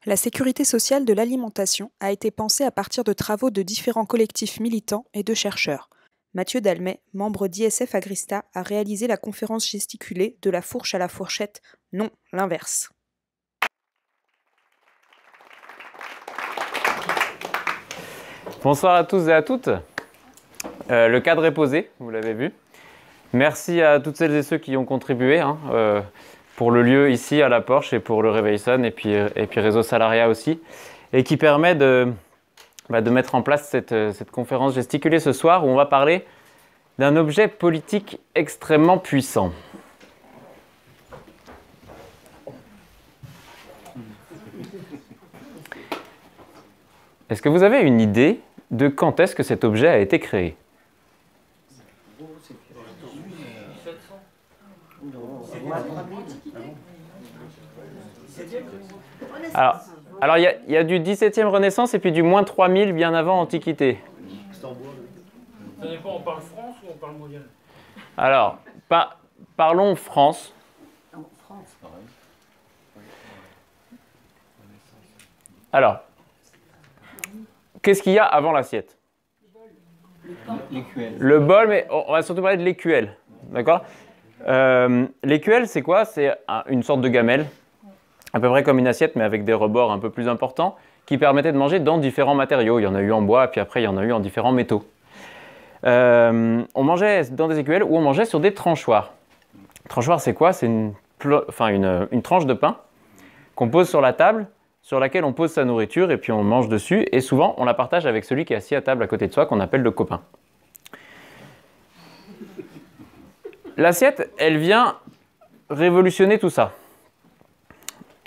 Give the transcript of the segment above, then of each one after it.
La sécurité sociale de l'alimentation a été pensée à partir de travaux de différents collectifs militants et de chercheurs. Mathieu Dalmet, membre d'ISF Agrista, a réalisé la conférence gesticulée De la fourche à la fourchette, non l'inverse. Bonsoir à tous et à toutes. Le cadre est posé, vous l'avez vu. Merci à toutes celles et ceux qui ont contribué pour le lieu ici à La Porche et pour le Réveil Sonne et puis Réseau Salariat aussi, et qui permet de mettre en place cette conférence gesticulée ce soir où on va parler d'un objet politique extrêmement puissant. Est-ce que vous avez une idée de quand est-ce que cet objet a été créé ? Alors il y a du 17e Renaissance et puis du moins 3000 bien avant Antiquité. Ça dépend, on parle France ou on parle mondial? Alors, parlons France. Alors, qu'est-ce qu'il y a avant l'assiette? Le bol, mais on va surtout parler de l'écuelle. D'accord? L'écuelle, c'est quoi? C'est une sorte de gamelle, à peu près comme une assiette, mais avec des rebords un peu plus importants, qui permettait de manger dans différents matériaux. Il y en a eu en bois, puis après, il y en a eu en différents métaux. On mangeait dans des écuelles ou on mangeait sur des tranchoirs. Tranchoir, c'est quoi? C'est une tranche de pain qu'on pose sur la table, sur laquelle on pose sa nourriture, et puis on mange dessus, et souvent, on la partage avec celui qui est assis à table à côté de soi, qu'on appelle le copain. L'assiette, elle vient révolutionner tout ça.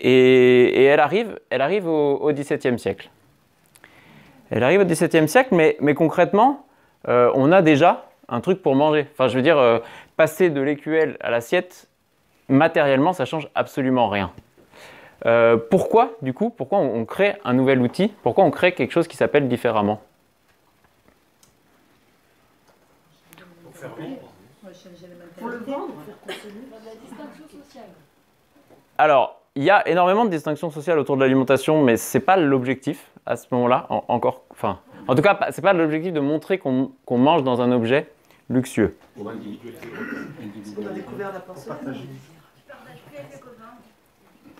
Et elle arrive au XVIIe siècle. Elle arrive au XVIIe siècle, mais concrètement, on a déjà un truc pour manger. Enfin, je veux dire, passer de l'écuelle à l'assiette, matériellement, ça change absolument rien. Pourquoi on crée un nouvel outil? Pourquoi on crée quelque chose qui s'appelle différemment? Pour le vendre, la distinction sociale. Alors, il y a énormément de distinctions sociales autour de l'alimentation, mais ce n'est pas l'objectif à ce moment-là, en tout cas, ce n'est pas l'objectif de montrer qu'on mange dans un objet luxueux. On a découvert la porcelaine.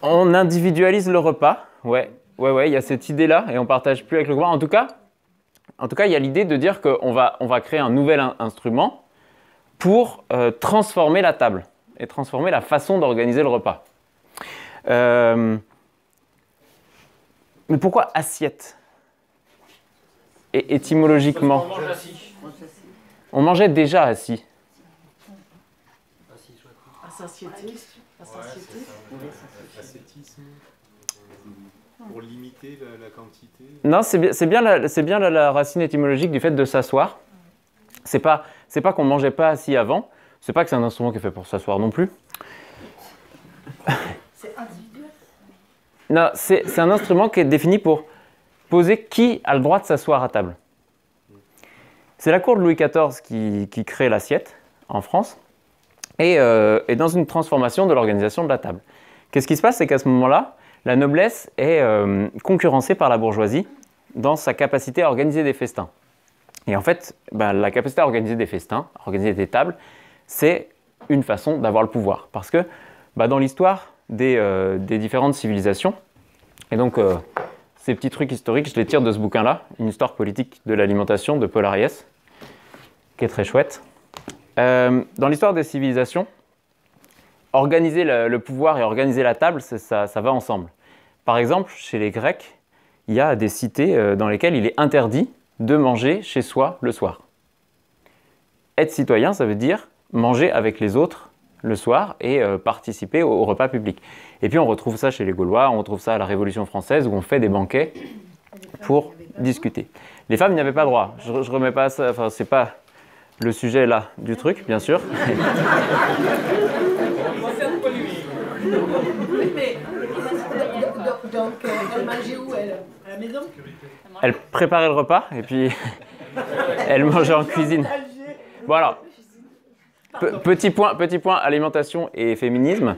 On individualise le repas, ouais, il y a cette idée-là, et on ne partage plus avec le copain. En tout cas, il y a l'idée de dire qu'on va créer un nouvel instrument pour transformer la table et transformer la façon d'organiser le repas. Mais pourquoi assiette? Et étymologiquement, on mangeait déjà assis. Ascétisme, pour limiter la quantité. Non, c'est bien la racine étymologique du fait de s'asseoir. C'est pas qu'on mangeait pas assis avant. C'est pas que c'est un instrument qui est fait pour s'asseoir non plus. C'est individuel. Non, c'est un instrument qui est défini pour poser qui a le droit de s'asseoir à table. C'est la cour de Louis XIV qui crée l'assiette en France et dans une transformation de l'organisation de la table. Qu'est-ce qui se passe? C'est qu'à ce moment-là, la noblesse est concurrencée par la bourgeoisie dans sa capacité à organiser des festins. Et en fait, la capacité à organiser des festins, à organiser des tables, c'est une façon d'avoir le pouvoir. Parce que dans l'histoire des différentes civilisations, et donc ces petits trucs historiques, je les tire de ce bouquin-là, Une histoire politique de l'alimentation de Paul Ariès, qui est très chouette. Dans l'histoire des civilisations, organiser le pouvoir et organiser la table, ça va ensemble. Par exemple, chez les Grecs, il y a des cités dans lesquelles il est interdit de manger chez soi le soir. Être citoyen, ça veut dire manger avec les autres le soir et participer au repas public. Et puis on retrouve ça chez les Gaulois, on retrouve ça à la Révolution française où on fait des banquets pour discuter. Les femmes n'y avaient pas droit. Je remets pas ça, enfin c'est pas le sujet là du truc, bien sûr. Donc, elle mangeait où, elle? À la maison? Elle préparait le repas et puis elle mangeait en cuisine. Bon alors, petit point alimentation et féminisme.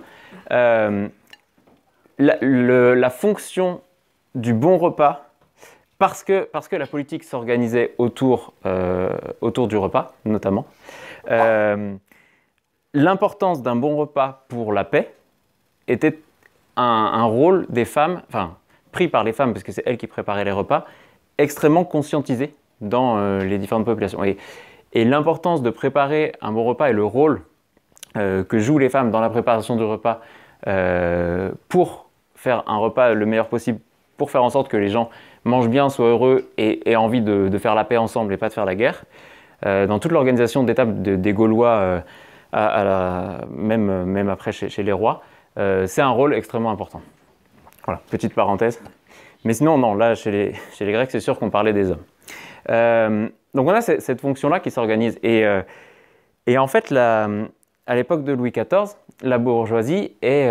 La fonction du bon repas parce que la politique s'organisait autour du repas, notamment. L'importance d'un bon repas pour la paix était un rôle des femmes, enfin, pris par les femmes, parce que c'est elles qui préparaient les repas, extrêmement conscientisé dans les différentes populations. Et l'importance de préparer un bon repas et le rôle que jouent les femmes dans la préparation du repas pour faire un repas le meilleur possible, pour faire en sorte que les gens mangent bien, soient heureux et aient envie de faire la paix ensemble et pas de faire la guerre. Dans toute l'organisation d'étape des Gaulois, même après chez les rois, c'est un rôle extrêmement important. Voilà, petite parenthèse. Mais sinon, non, là, chez les Grecs, c'est sûr qu'on parlait des hommes. Donc on a cette fonction-là qui s'organise. Et en fait, à l'époque de Louis XIV, la bourgeoisie est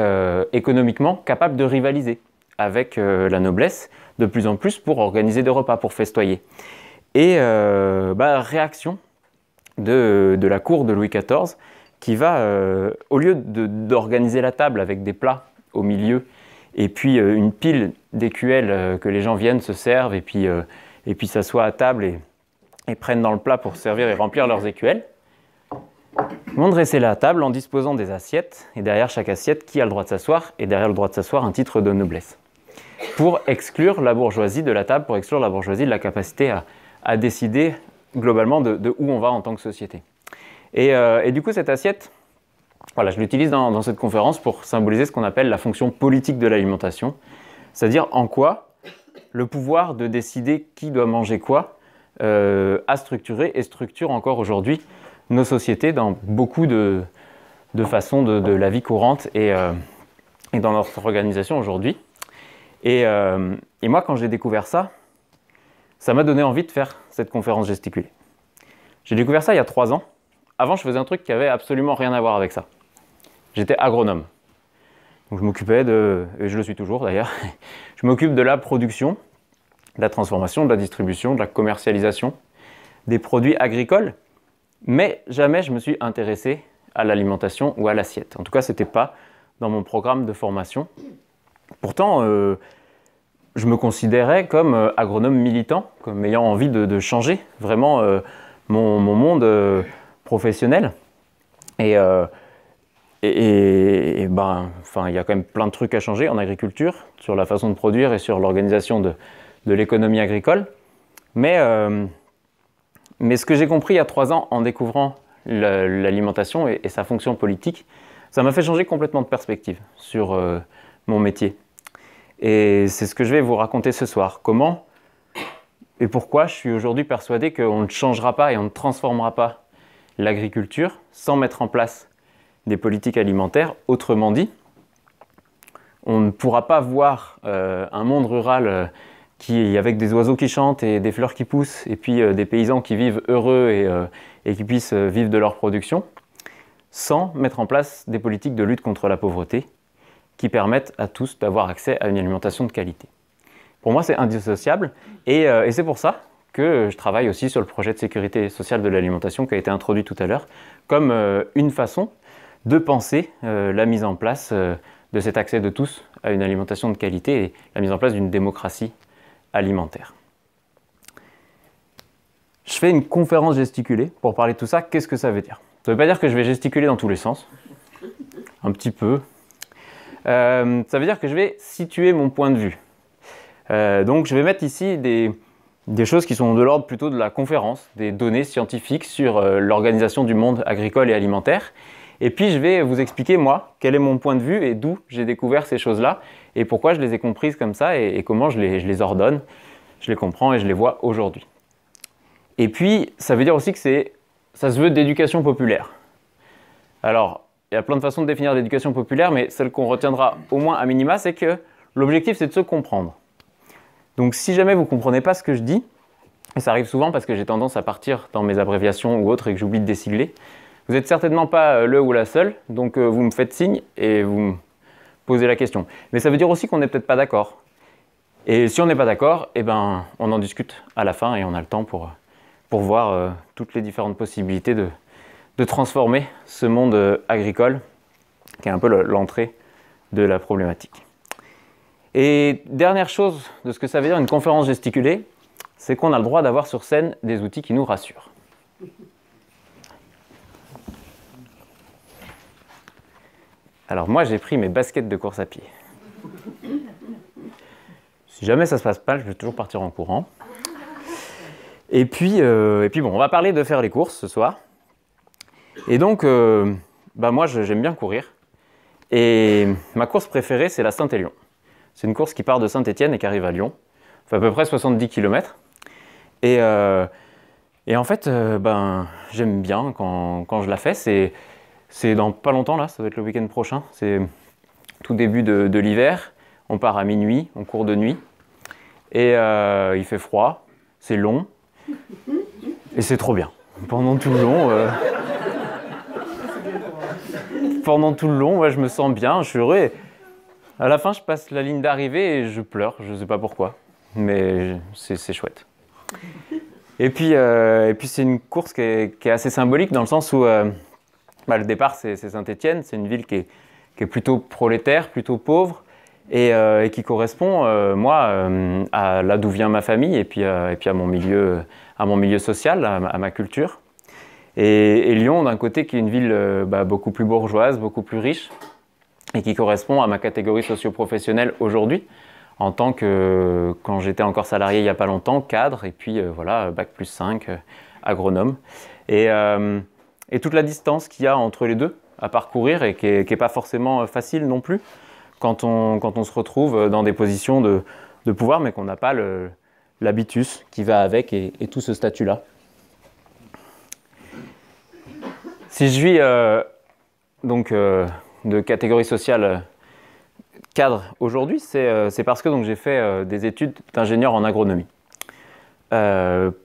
économiquement capable de rivaliser avec la noblesse de plus en plus pour organiser des repas, pour festoyer. Et réaction de la cour de Louis XIV qui va, au lieu d'organiser la table avec des plats au milieu et puis une pile d'écuelles que les gens viennent, se servent et puis s'assoient à table et prennent dans le plat pour servir et remplir leurs écuelles, ils vont dresser la table en disposant des assiettes et derrière chaque assiette, qui a le droit de s'asseoir et derrière le droit de s'asseoir, un titre de noblesse. Pour exclure la bourgeoisie de la table, pour exclure la bourgeoisie de la capacité à décider globalement de où on va en tant que société. Et du coup, cette assiette, voilà, je l'utilise dans cette conférence pour symboliser ce qu'on appelle la fonction politique de l'alimentation, c'est-à-dire en quoi le pouvoir de décider qui doit manger quoi a structuré et structure encore aujourd'hui nos sociétés dans beaucoup de façons de la vie courante et dans notre organisation aujourd'hui. Et moi, quand j'ai découvert ça, ça m'a donné envie de faire cette conférence gesticulée. J'ai découvert ça il y a 3 ans. Avant, je faisais un truc qui avait absolument rien à voir avec ça. J'étais agronome. Donc, je m'occupais et je le suis toujours d'ailleurs, je m'occupe de la production, de la transformation, de la distribution, de la commercialisation des produits agricoles, mais jamais je me suis intéressé à l'alimentation ou à l'assiette. En tout cas, ce n'était pas dans mon programme de formation. Pourtant, je me considérais comme agronome militant, comme ayant envie de changer vraiment mon monde professionnel. Il y a quand même plein de trucs à changer en agriculture, sur la façon de produire et sur l'organisation de l'économie agricole. Mais ce que j'ai compris il y a 3 ans en découvrant l'alimentation et sa fonction politique, ça m'a fait changer complètement de perspective sur mon métier. Et c'est ce que je vais vous raconter ce soir. Comment et pourquoi je suis aujourd'hui persuadé qu'on ne changera pas et on ne transformera pas l'agriculture sans mettre en place des politiques alimentaires. Autrement dit, on ne pourra pas voir un monde rural avec des oiseaux qui chantent et des fleurs qui poussent et puis des paysans qui vivent heureux et qui puissent vivre de leur production sans mettre en place des politiques de lutte contre la pauvreté qui permettent à tous d'avoir accès à une alimentation de qualité. Pour moi, c'est indissociable et c'est pour ça que je travaille aussi sur le projet de sécurité sociale de l'alimentation qui a été introduit tout à l'heure comme une façon de penser la mise en place de cet accès de tous à une alimentation de qualité et la mise en place d'une démocratie alimentaire. Je fais une conférence gesticulée pour parler de tout ça. Qu'est-ce que ça veut dire? Ça ne veut pas dire que je vais gesticuler dans tous les sens, un petit peu. Ça veut dire que je vais situer mon point de vue. Donc je vais mettre ici des choses qui sont de l'ordre plutôt de la conférence, des données scientifiques sur l'organisation du monde agricole et alimentaire. Et puis je vais vous expliquer, moi, quel est mon point de vue et d'où j'ai découvert ces choses-là et pourquoi je les ai comprises comme ça et comment je les ordonne, je les comprends et je les vois aujourd'hui. Et puis, ça veut dire aussi que ça se veut d'éducation populaire. Alors, il y a plein de façons de définir l'éducation populaire, mais celle qu'on retiendra au moins à minima, c'est que l'objectif, c'est de se comprendre. Donc, si jamais vous ne comprenez pas ce que je dis, et ça arrive souvent parce que j'ai tendance à partir dans mes abréviations ou autres et que j'oublie de désigler, vous n'êtes certainement pas le ou la seule, donc vous me faites signe et vous me posez la question. Mais ça veut dire aussi qu'on n'est peut-être pas d'accord. Et si on n'est pas d'accord, eh ben, on en discute à la fin et on a le temps pour voir toutes les différentes possibilités de transformer ce monde agricole, qui est un peu l'entrée de la problématique. Et dernière chose de ce que ça veut dire une conférence gesticulée, c'est qu'on a le droit d'avoir sur scène des outils qui nous rassurent. Alors moi, j'ai pris mes baskets de course à pied. Si jamais ça se passe pas, je vais toujours partir en courant. Et puis bon, on va parler de faire les courses ce soir. Et donc, moi, j'aime bien courir. Et ma course préférée, c'est la Saint-Élion. C'est une course qui part de Saint-Étienne et qui arrive à Lyon. Ça fait à peu près 70 km. Et en fait, j'aime bien quand je la fais. C'est dans pas longtemps, là, ça va être le week-end prochain. C'est tout début de l'hiver. On part à minuit, on court de nuit. Et il fait froid, c'est long. Et c'est trop bien. Pendant tout le long, ouais, je me sens bien, je suis heureux. Et à la fin, je passe la ligne d'arrivée et je pleure, je ne sais pas pourquoi. Mais c'est chouette. Et puis c'est une course qui est assez symbolique dans le sens où le départ, c'est Saint-Étienne. C'est une ville qui est plutôt prolétaire, plutôt pauvre. Et qui correspond, à là d'où vient ma famille et puis à mon milieu social, à ma culture. Et Lyon, d'un côté, qui est une ville beaucoup plus bourgeoise, beaucoup plus riche, et qui correspond à ma catégorie socio-professionnelle aujourd'hui, en tant que, quand j'étais encore salarié il n'y a pas longtemps, cadre, et puis bac+5, agronome. Et toute la distance qu'il y a entre les deux à parcourir, et qui n'est pas forcément facile non plus, quand on se retrouve dans des positions de pouvoir, mais qu'on n'a pas l'habitus qui va avec et tout ce statut-là. Si je suis de catégorie sociale cadre aujourd'hui, c'est parce que j'ai fait des études d'ingénieur en agronomie.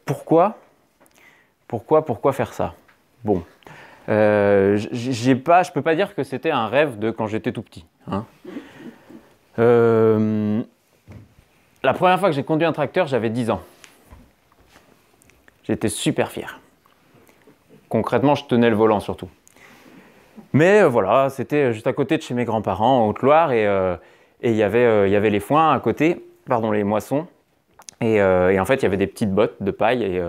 Pourquoi faire ça? Bon, je peux pas dire que c'était un rêve de quand j'étais tout petit. Hein. La première fois que j'ai conduit un tracteur, j'avais 10 ans. J'étais super fier. Concrètement, je tenais le volant surtout. Mais voilà, c'était juste à côté de chez mes grands-parents, en Haute-Loire, et il y avait les foins à côté, les moissons. Et en fait, il y avait des petites bottes de paille,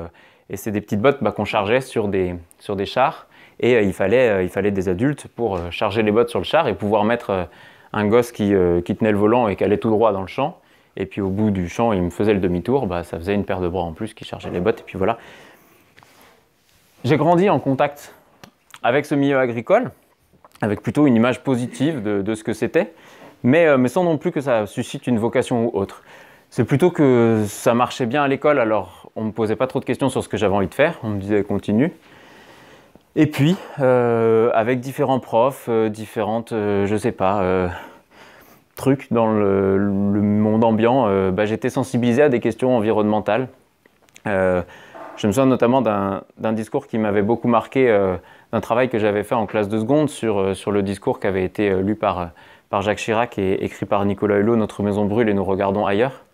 et c'est des petites bottes qu'on chargeait sur des chars. Et il fallait des adultes pour charger les bottes sur le char et pouvoir mettre un gosse qui tenait le volant et qui allait tout droit dans le champ. Et puis au bout du champ, il me faisait le demi-tour. Ça faisait une paire de bras en plus qui chargeait les bottes. Et puis voilà. J'ai grandi en contact avec ce milieu agricole, avec plutôt une image positive de ce que c'était, mais sans non plus que ça suscite une vocation ou autre. C'est plutôt que ça marchait bien à l'école, alors on ne me posait pas trop de questions sur ce que j'avais envie de faire. On me disait continue. Et puis, avec différents profs, différentes, trucs dans le monde ambiant, j'étais sensibilisé à des questions environnementales. Je me souviens notamment d'un discours qui m'avait beaucoup marqué, d'un travail que j'avais fait en classe de seconde sur le discours qui avait été lu par Jacques Chirac et écrit par Nicolas Hulot, Notre maison brûle et nous regardons ailleurs.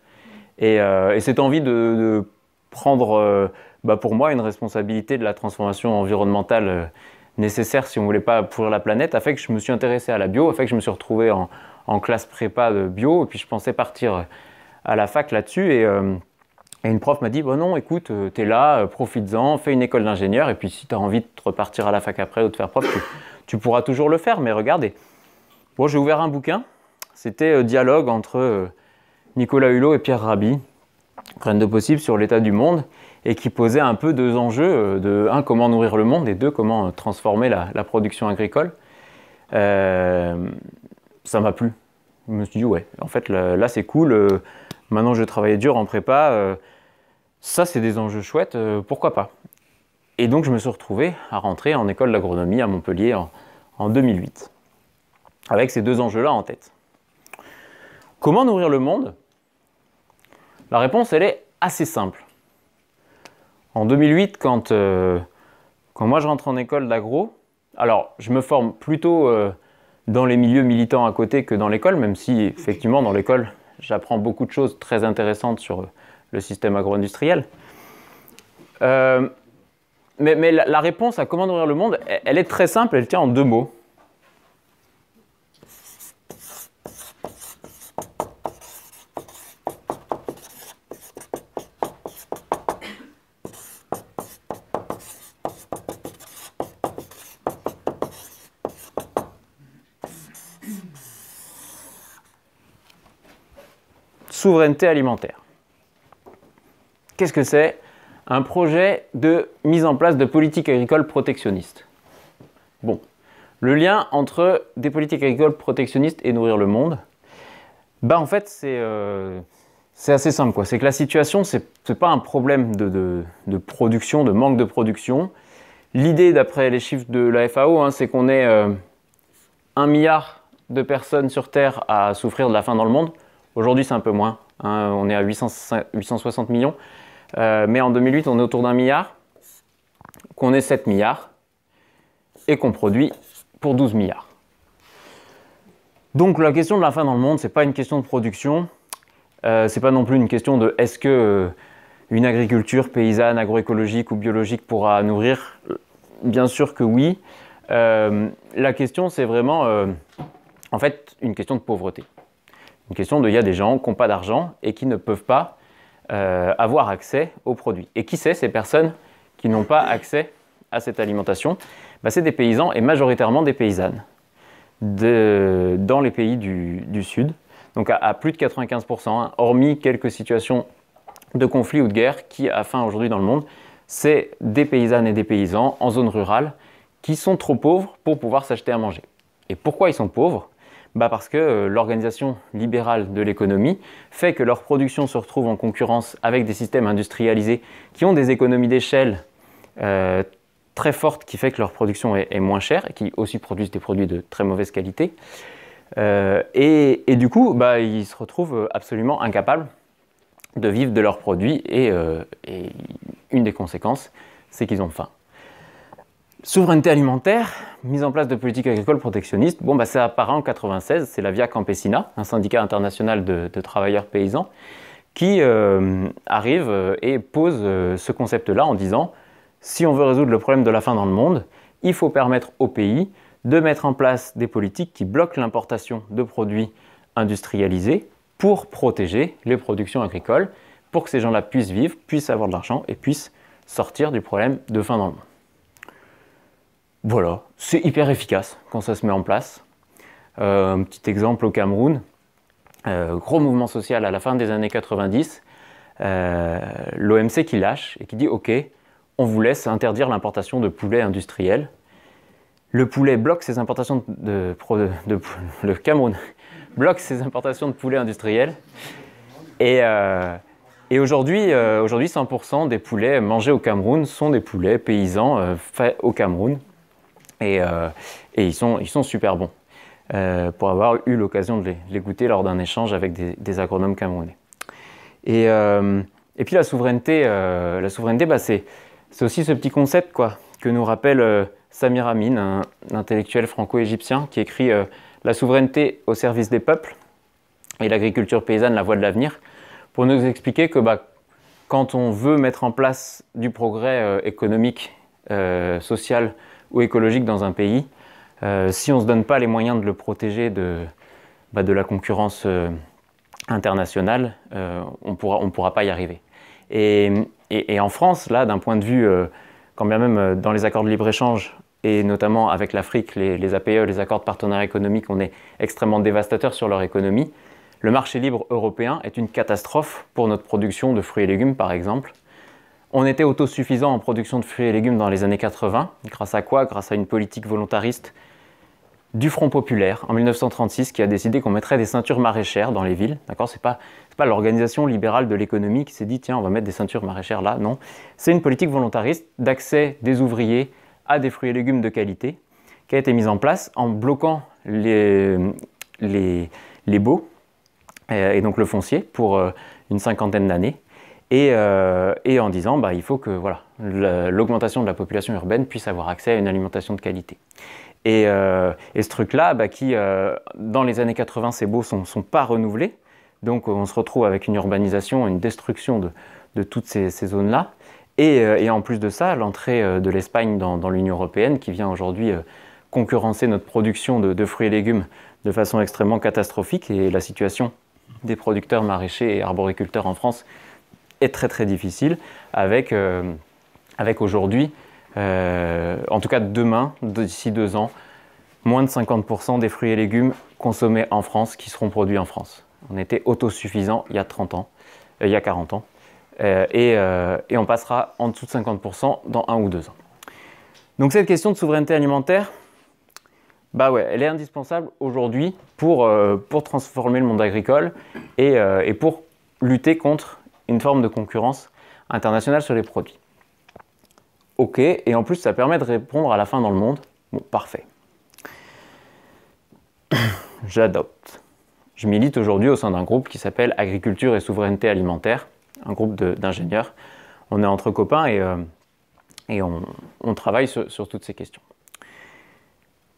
Et cette envie de prendre... pour moi, une responsabilité de la transformation environnementale nécessaire si on ne voulait pas pourrir la planète, a fait que je me suis intéressé à la bio, a fait que je me suis retrouvé en classe prépa de bio, et puis je pensais partir à la fac là-dessus, et une prof m'a dit non, écoute, t'es là, profites-en, fais une école d'ingénieur, et puis si tu as envie de repartir à la fac après ou de faire prof, tu pourras toujours le faire, mais regardez. Bon, j'ai ouvert un bouquin, c'était Dialogue entre Nicolas Hulot et Pierre Rabhi, Graines de possible sur l'état du monde, et qui posait un peu deux enjeux, un, comment nourrir le monde, et deux, comment transformer la production agricole. Ça m'a plu. Je me suis dit, ouais, en fait, là c'est cool, maintenant je vais travailler dur en prépa, ça c'est des enjeux chouettes, pourquoi pas. Et donc je me suis retrouvé à rentrer en école d'agronomie à Montpellier en 2008, avec ces deux enjeux-là en tête. Comment nourrir le monde? La réponse, elle est assez simple. En 2008, quand moi je rentre en école d'agro, alors je me forme plutôt dans les milieux militants à côté que dans l'école, même si effectivement dans l'école j'apprends beaucoup de choses très intéressantes sur le système agro-industriel. Mais la réponse à comment nourrir le monde, elle est très simple, elle tient en deux mots. souveraineté alimentaire. Qu'est-ce que c'est? Un projet de mise en place de politiques agricoles protectionnistes. Bon, le lien entre des politiques agricoles protectionnistes et nourrir le monde, bah en fait c'est assez simple, quoi. C'est que la situation, c'est pas un problème de production, de manque de production. L'idée, d'après les chiffres de la FAO, hein, c'est qu'on est 1 milliard de personnes sur Terre à souffrir de la faim dans le monde. Aujourd'hui, c'est un peu moins, hein, on est à 860 millions. Mais en 2008, on est autour d'1 milliard, qu'on est 7 milliards, et qu'on produit pour 12 milliards. Donc la question de la faim dans le monde, c'est pas une question de production, c'est pas non plus une question de est-ce que une agriculture paysanne, agroécologique ou biologique pourra nourrir. Bien sûr que oui. La question, c'est vraiment en fait une question de pauvreté. Une question de, il y a des gens qui n'ont pas d'argent et qui ne peuvent pas avoir accès aux produits. Et qui c'est ces personnes qui n'ont pas accès à cette alimentation? Ben, c'est des paysans et majoritairement des paysannes dans les pays du Sud. Donc à plus de 95%, hein, hormis quelques situations de conflit ou de guerre qui a faim aujourd'hui dans le monde, c'est des paysannes et des paysans en zone rurale qui sont trop pauvres pour pouvoir s'acheter à manger. Et pourquoi ils sont pauvres? Bah parce que l'organisation libérale de l'économie fait que leur production se retrouve en concurrence avec des systèmes industrialisés qui ont des économies d'échelle très fortes, qui fait que leur production est moins chère et qui aussi produisent des produits de très mauvaise qualité. Et du coup, bah, ils se retrouvent absolument incapables de vivre de leurs produits et une des conséquences, c'est qu'ils ont faim. Souveraineté alimentaire, mise en place de politiques agricoles protectionnistes, bon, bah, ça apparaît en 1996, c'est la Via Campesina, un syndicat international de travailleurs paysans, qui arrive et pose ce concept-là en disant « Si on veut résoudre le problème de la faim dans le monde, il faut permettre aux pays de mettre en place des politiques qui bloquent l'importation de produits industrialisés pour protéger les productions agricoles, pour que ces gens-là puissent vivre, puissent avoir de l'argent et puissent sortir du problème de faim dans le monde. » Voilà, c'est hyper efficace quand ça se met en place. Un petit exemple au Cameroun, gros mouvement social à la fin des années 90, l'OMC qui lâche et qui dit « Ok, on vous laisse interdire l'importation de poulet industriel ». Le poulet bloque ses importations le Cameroun bloque ses importations de poulet industriel. Et aujourd'hui, 100% des poulets mangés au Cameroun sont des poulets paysans faits au Cameroun. Et ils sont super bons, pour avoir eu l'occasion de les goûter lors d'un échange avec des agronomes camerounais. Et puis la souveraineté, bah, c'est aussi ce petit concept, quoi, que nous rappelle Samir Amin, un intellectuel franco-égyptien qui écrit « La souveraineté au service des peuples et l'agriculture paysanne, la voie de l'avenir », pour nous expliquer que bah, quand on veut mettre en place du progrès économique, social ou écologique dans un pays, si on ne se donne pas les moyens de le protéger de la concurrence internationale, on pourra pas y arriver. Et en France, là, d'un point de vue, quand bien même dans les accords de libre-échange, et notamment avec l'Afrique, les APE, les accords de partenariat économique, on est extrêmement dévastateurs sur leur économie. Le marché libre européen est une catastrophe pour notre production de fruits et légumes, par exemple. On était autosuffisant en production de fruits et légumes dans les années 80. Grâce à quoi? Grâce à une politique volontariste du Front populaire en 1936 qui a décidé qu'on mettrait des ceintures maraîchères dans les villes. D'accord? C'est pas l'organisation libérale de l'économie qui s'est dit tiens, on va mettre des ceintures maraîchères là. Non. C'est une politique volontariste d'accès des ouvriers à des fruits et légumes de qualité qui a été mise en place en bloquant les baux et donc le foncier pour une cinquantaine d'années. Et en disant bah, il faut que voilà, l'augmentation de la population urbaine puisse avoir accès à une alimentation de qualité. Et ce truc-là, bah, qui dans les années 80, ces baux ne sont pas renouvelés, donc on se retrouve avec une urbanisation, une destruction de toutes ces zones-là. Et en plus de ça, l'entrée de l'Espagne dans l'Union européenne, qui vient aujourd'hui concurrencer notre production de fruits et légumes de façon extrêmement catastrophique, et la situation des producteurs maraîchers et arboriculteurs en France est très très difficile, avec aujourd'hui, en tout cas demain, d'ici 2 ans, moins de 50% des fruits et légumes consommés en France qui seront produits en France. On était autosuffisant il y a 30 ans, il y a 40 ans. Et on passera en dessous de 50% dans 1 ou 2 ans. Donc cette question de souveraineté alimentaire, bah ouais, elle est indispensable aujourd'hui pour transformer le monde agricole et pour lutter contre une forme de concurrence internationale sur les produits. Ok, et en plus ça permet de répondre à la faim dans le monde. Bon, parfait. J'adopte. Je milite aujourd'hui au sein d'un groupe qui s'appelle Agriculture et Souveraineté Alimentaire, un groupe d'ingénieurs. On est entre copains et on travaille sur toutes ces questions.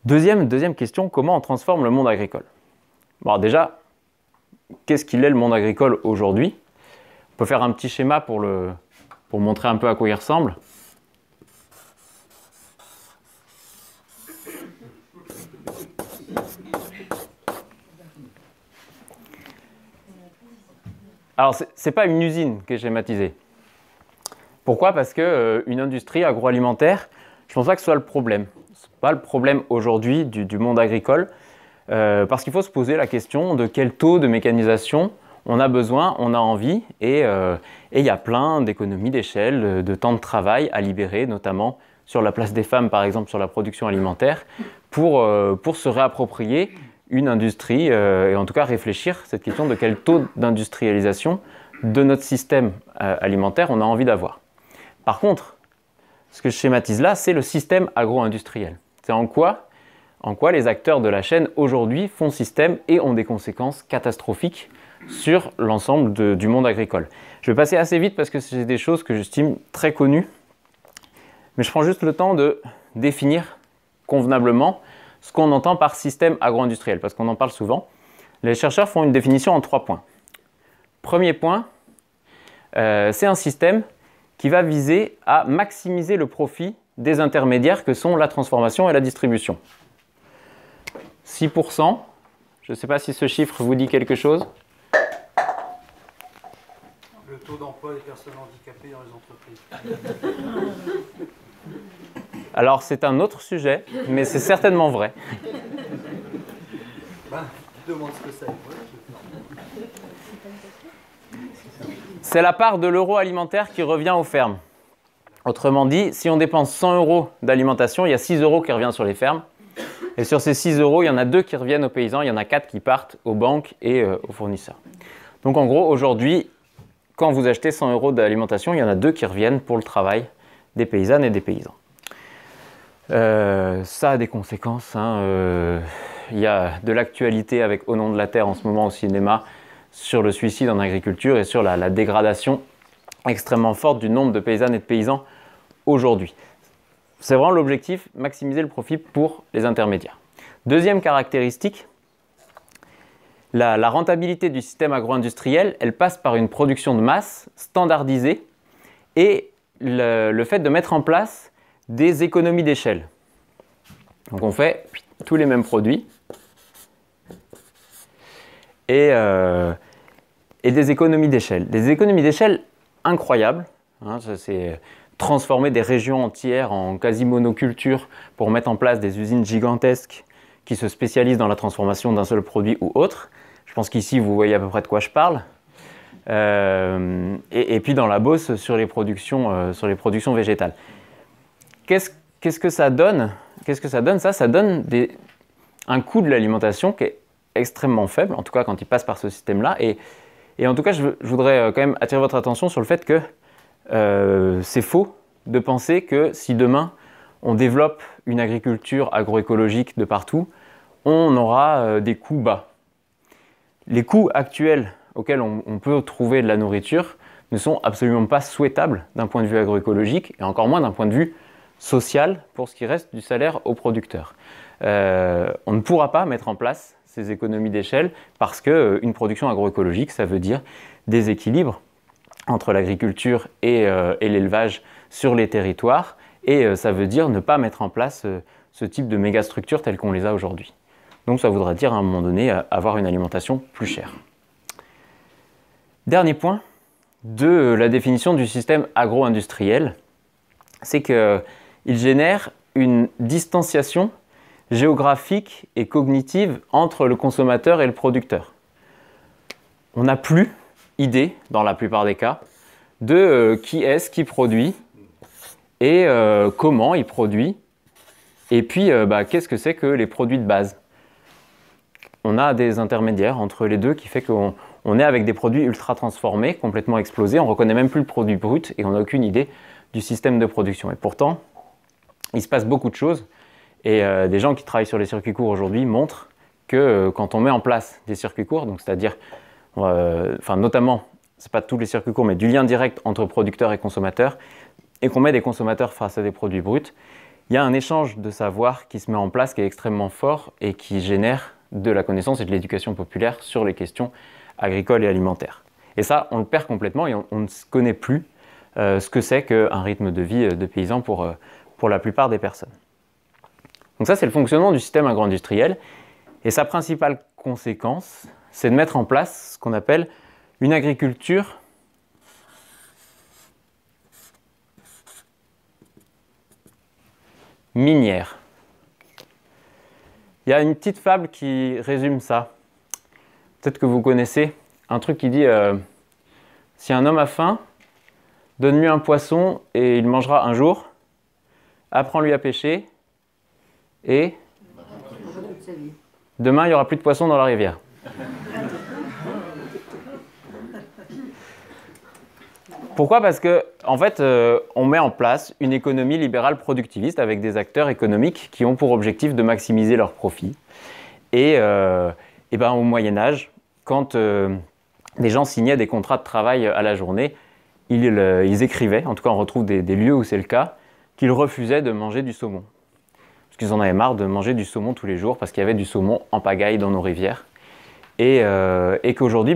Deuxième question, comment on transforme le monde agricole? Bon, déjà, qu'est-ce qu'il est le monde agricole aujourd'hui? On peut faire un petit schéma pour montrer un peu à quoi il ressemble. Alors, ce n'est pas une usine qui est schématisée. Pourquoi? Parce qu'une industrie agroalimentaire, je ne pense pas que ce soit le problème. Ce n'est pas le problème aujourd'hui du monde agricole, parce qu'il faut se poser la question de quel taux de mécanisation on a besoin, on a envie, et il y a plein d'économies d'échelle, de temps de travail à libérer, notamment sur la place des femmes, par exemple, sur la production alimentaire, pour se réapproprier une industrie, et en tout cas réfléchir à cette question de quel taux d'industrialisation de notre système alimentaire on a envie d'avoir. Par contre, ce que je schématise là, c'est le système agro-industriel. C'est en quoi les acteurs de la chaîne aujourd'hui font système et ont des conséquences catastrophiques sur l'ensemble du monde agricole. Je vais passer assez vite parce que c'est des choses que j'estime très connues, mais je prends juste le temps de définir convenablement ce qu'on entend par système agro-industriel, parce qu'on en parle souvent. Les chercheurs font une définition en 3 points. Premier point, c'est un système qui va viser à maximiser le profit des intermédiaires que sont la transformation et la distribution. 6%, je ne sais pas si ce chiffre vous dit quelque chose. Le taux d'emploi des personnes handicapées dans les entreprises. Alors c'est un autre sujet, mais c'est certainement vrai. Je demande ce que c'est. C'est la part de l'euro alimentaire qui revient aux fermes. Autrement dit, si on dépense 100 € d'alimentation, il y a 6 € qui reviennent sur les fermes. Et sur ces 6 €, il y en a 2 qui reviennent aux paysans, il y en a 4 qui partent aux banques et aux fournisseurs. Donc en gros, aujourd'hui, quand vous achetez 100 € d'alimentation, il y en a 2 qui reviennent pour le travail des paysannes et des paysans. Ça a des conséquences. Il y a de l'actualité avec Au nom de la terre en ce moment au cinéma sur le suicide en agriculture et sur la dégradation extrêmement forte du nombre de paysannes et de paysans aujourd'hui. C'est vraiment l'objectif, maximiser le profit pour les intermédiaires. Deuxième caractéristique, la rentabilité du système agro-industriel, elle passe par une production de masse standardisée et le fait de mettre en place des économies d'échelle. Donc on fait tous les mêmes produits et des économies d'échelle. Des économies d'échelle incroyables. C'est transformer des régions entières en quasi-monoculture pour mettre en place des usines gigantesques qui se spécialisent dans la transformation d'un seul produit ou autre. Je pense qu'ici, vous voyez à peu près de quoi je parle. Et puis dans la Beauce, sur les productions végétales. Qu'est-ce que ça donne? Ça donne un coût de l'alimentation qui est extrêmement faible, en tout cas quand il passe par ce système-là. Et en tout cas, je voudrais quand même attirer votre attention sur le fait que c'est faux de penser que si demain on développe une agriculture agroécologique de partout, on aura des coûts bas. Les coûts actuels auxquels on peut trouver de la nourriture ne sont absolument pas souhaitables d'un point de vue agroécologique et encore moins d'un point de vue social pour ce qui reste du salaire aux producteurs. On ne pourra pas mettre en place ces économies d'échelle parce qu'une production agroécologique, ça veut dire des équilibres entre l'agriculture et l'élevage sur les territoires et ça veut dire ne pas mettre en place ce type de mégastructures telles qu'on les a aujourd'hui. Donc ça voudra dire à un moment donné avoir une alimentation plus chère. Dernier point de la définition du système agro-industriel, c'est qu'il génère une distanciation géographique et cognitive entre le consommateur et le producteur. on n'a plus idée, dans la plupart des cas, de qui est-ce qui produit et comment il produit, et puis qu'est-ce que c'est que les produits de base. On a des intermédiaires entre les deux qui fait qu'on est avec des produits ultra transformés, complètement explosés, on ne reconnaît même plus le produit brut et on n'a aucune idée du système de production. Et pourtant, il se passe beaucoup de choses et des gens qui travaillent sur les circuits courts aujourd'hui montrent que quand on met en place des circuits courts, donc c'est-à-dire, notamment, ce n'est pas tous les circuits courts, mais du lien direct entre producteurs et consommateurs, et qu'on met des consommateurs face à des produits bruts, il y a un échange de savoir qui se met en place, qui est extrêmement fort et qui génère de la connaissance et de l'éducation populaire sur les questions agricoles et alimentaires. Et ça, on le perd complètement et on ne connaît plus ce que c'est qu'un rythme de vie de paysan pour la plupart des personnes. Donc ça, c'est le fonctionnement du système agro-industriel. Et sa principale conséquence, c'est de mettre en place ce qu'on appelle une agriculture minière. Il y a une petite fable qui résume ça. Peut-être que vous connaissez un truc qui dit si un homme a faim, donne-lui un poisson et il mangera un jour. Apprends-lui à pêcher et demain il n'y aura plus de poissons dans la rivière. Pourquoi? Parce que, en fait, on met en place une économie libérale productiviste avec des acteurs économiques qui ont pour objectif de maximiser leurs profits. Et au Moyen-Âge, quand des gens signaient des contrats de travail à la journée, ils écrivaient, en tout cas on retrouve des lieux où c'est le cas, qu'ils refusaient de manger du saumon. Parce qu'ils en avaient marre de manger du saumon tous les jours, parce qu'il y avait du saumon en pagaille dans nos rivières. Et qu'aujourd'hui,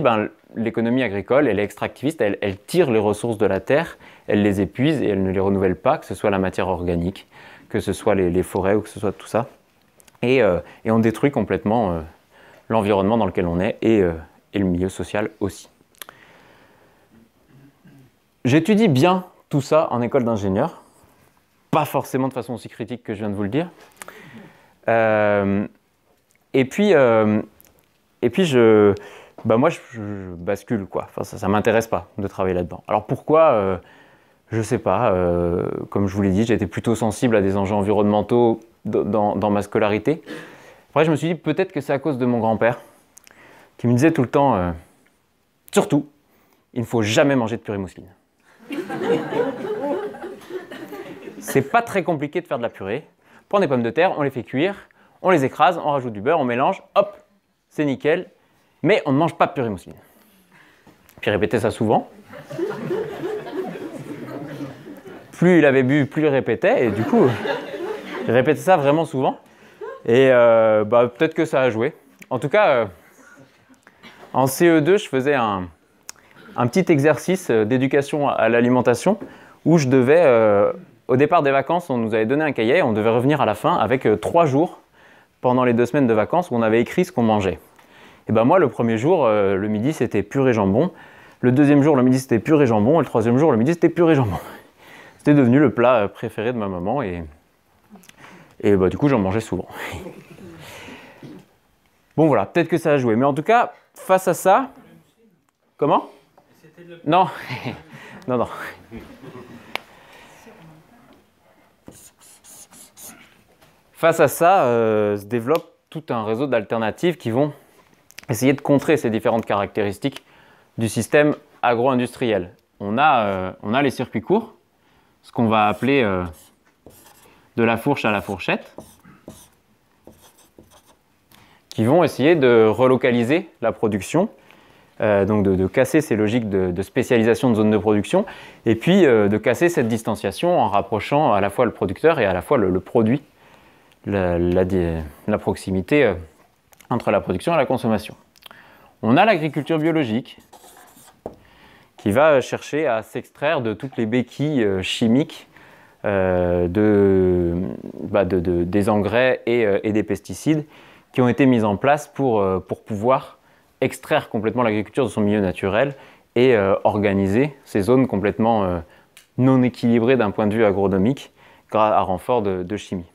l'économie agricole, elle est extractiviste, elle tire les ressources de la terre, elle les épuise et elle ne les renouvelle pas, que ce soit la matière organique, que ce soit les forêts ou que ce soit tout ça. Et on détruit complètement l'environnement dans lequel on est et le milieu social aussi. J'étudie bien tout ça en école d'ingénieur, pas forcément de façon aussi critique que je viens de vous le dire. Moi, je bascule, quoi. Enfin, ça ne m'intéresse pas de travailler là-dedans. Alors pourquoi je ne sais pas. Comme je vous l'ai dit, j'étais plutôt sensible à des enjeux environnementaux dans ma scolarité. Après, je me suis dit peut-être que c'est à cause de mon grand-père, qui me disait tout le temps surtout, il ne faut jamais manger de purée mousseline. C'est pas très compliqué de faire de la purée. On prend des pommes de terre, on les fait cuire, on les écrase, on rajoute du beurre, on mélange, hop, c'est nickel. Mais on ne mange pas de purée mousseline. Puis il répétait ça souvent. Plus il avait bu, plus il répétait. Et du coup, il répétait ça vraiment souvent. Et peut-être que ça a joué. En tout cas, en CE2, je faisais un petit exercice d'éducation à l'alimentation où je devais, au départ des vacances, on nous avait donné un cahier, on devait revenir à la fin avec 3 jours pendant les 2 semaines de vacances où on avait écrit ce qu'on mangeait. Et moi, le premier jour, le midi, c'était purée jambon. Le deuxième jour, le midi, c'était purée jambon. Et le troisième jour, le midi, c'était purée jambon. C'était devenu le plat préféré de ma maman. Et du coup, j'en mangeais souvent. Bon, voilà, peut-être que ça a joué. Mais en tout cas, face à ça... Comment? Non. Non. Face à ça, se développe tout un réseau d'alternatives qui vont essayer de contrer ces différentes caractéristiques du système agro-industriel. On a les circuits courts, ce qu'on va appeler de la fourche à la fourchette, qui vont essayer de relocaliser la production, donc de casser ces logiques de spécialisation de zones de production, et puis de casser cette distanciation en rapprochant à la fois le producteur et à la fois le produit, la proximité entre la production et la consommation. On a l'agriculture biologique qui va chercher à s'extraire de toutes les béquilles chimiques des engrais et des pesticides qui ont été mis en place pour pouvoir extraire complètement l'agriculture de son milieu naturel et organiser ces zones complètement non équilibrées d'un point de vue agronomique à renfort de chimie.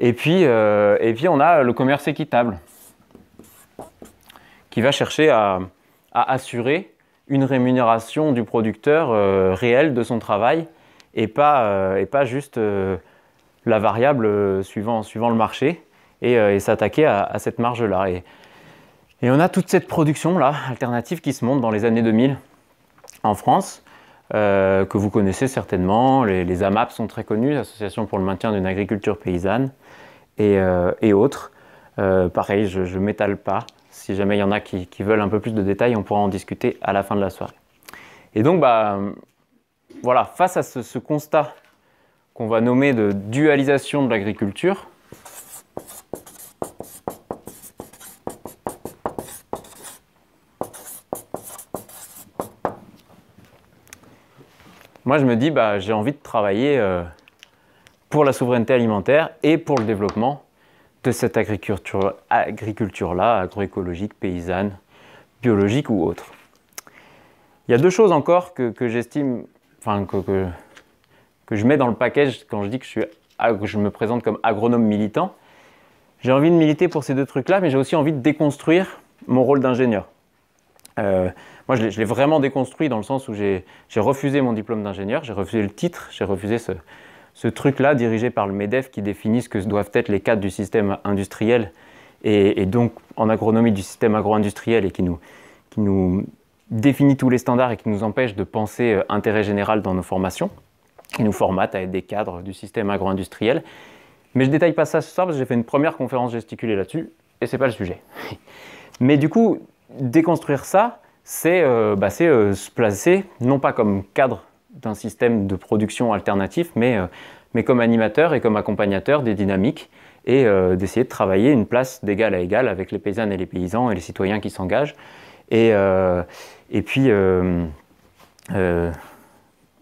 Et puis on a le commerce équitable qui va chercher à à assurer une rémunération du producteur réelle de son travail et pas juste la variable suivant le marché et s'attaquer à cette marge-là. Et on a toute cette production-là, alternative, qui se monte dans les années 2000 en France, que vous connaissez certainement. Les AMAP sont très connus, l'Association pour le maintien d'une agriculture paysanne, et autres. Pareil, je ne m'étale pas. Si jamais il y en a qui veulent un peu plus de détails, on pourra en discuter à la fin de la soirée. Et donc, voilà, face à ce constat qu'on va nommer de dualisation de l'agriculture, moi, je me dis, j'ai envie de travailler pour la souveraineté alimentaire et pour le développement de cette agriculture-là, agroécologique, paysanne, biologique ou autre. Il y a deux choses encore que j'estime, enfin que je mets dans le package quand je dis que je me présente comme agronome militant. J'ai envie de militer pour ces deux trucs-là, mais j'ai aussi envie de déconstruire mon rôle d'ingénieur. Moi, je l'ai vraiment déconstruit dans le sens où j'ai refusé mon diplôme d'ingénieur, j'ai refusé le titre, j'ai refusé ce truc-là dirigé par le MEDEF qui définit ce que doivent être les cadres du système industriel et donc en agronomie du système agro-industriel et qui nous définit tous les standards et qui nous empêche de penser intérêt général dans nos formations, qui nous formate à être des cadres du système agro-industriel. Mais je ne détaille pas ça ce soir parce que j'ai fait une première conférence gesticulée là-dessus et ce n'est pas le sujet. Mais du coup, déconstruire ça, c'est se placer non pas comme cadre d'un système de production alternatif, mais comme animateur et comme accompagnateur des dynamiques et d'essayer de travailler une place d'égal à égal avec les paysannes et les paysans et les citoyens qui s'engagent. Et puis, je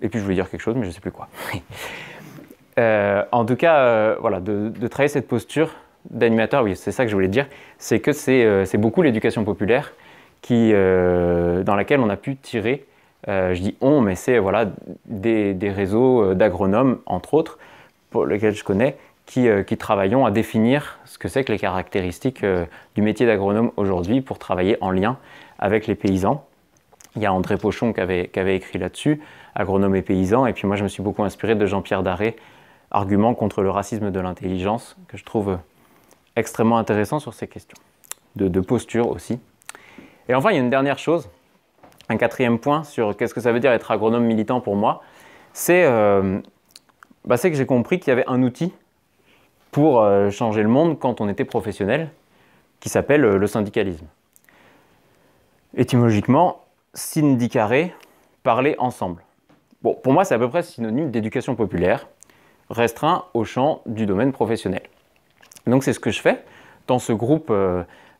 voulais dire quelque chose, mais je ne sais plus quoi. En tout cas, voilà, de travailler cette posture d'animateur, oui, c'est ça que je voulais dire, c'est que c'est beaucoup l'éducation populaire dans laquelle on a pu tirer, je dis on, mais c'est voilà, des réseaux d'agronomes, entre autres, pour lesquels je connais, qui travaillons à définir ce que c'est que les caractéristiques du métier d'agronome aujourd'hui pour travailler en lien avec les paysans. Il y a André Pochon qui avait écrit là-dessus, agronome et paysan, et puis moi je me suis beaucoup inspiré de Jean-Pierre Darré, Argument contre le racisme de l'intelligence, que je trouve extrêmement intéressant sur ces questions, de posture aussi. Et enfin, il y a une dernière chose, un quatrième point sur qu'est-ce que ça veut dire être agronome militant pour moi, c'est que j'ai compris qu'il y avait un outil pour changer le monde quand on était professionnel, qui s'appelle le syndicalisme. Étymologiquement, syndicare, parler ensemble. Bon, pour moi, c'est à peu près synonyme d'éducation populaire, restreint au champ du domaine professionnel. Donc c'est ce que je fais dans ce groupe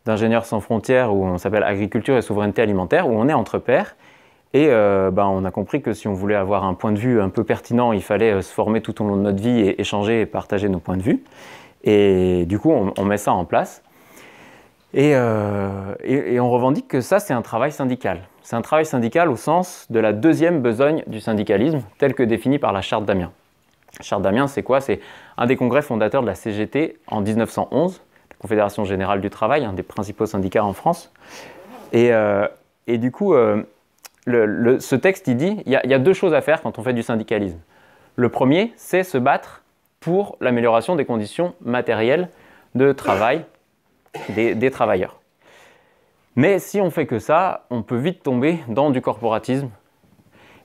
d'ingénieurs sans frontières où on s'appelle Agriculture et Souveraineté Alimentaire, où on est entre pairs. Et on a compris que si on voulait avoir un point de vue un peu pertinent, il fallait se former tout au long de notre vie et échanger et partager nos points de vue. Et du coup, on met ça en place. Et on revendique que ça, c'est un travail syndical. C'est un travail syndical au sens de la deuxième besogne du syndicalisme, telle que définie par la Charte d'Amiens. La Charte d'Amiens, c'est quoi? C'est un des congrès fondateurs de la CGT en 1911, la Confédération Générale du Travail, un des principaux syndicats en France. Et du coup, ce texte, il dit, il y a deux choses à faire quand on fait du syndicalisme. Le premier, c'est se battre pour l'amélioration des conditions matérielles de travail des travailleurs. Mais si on fait que ça, on peut vite tomber dans du corporatisme.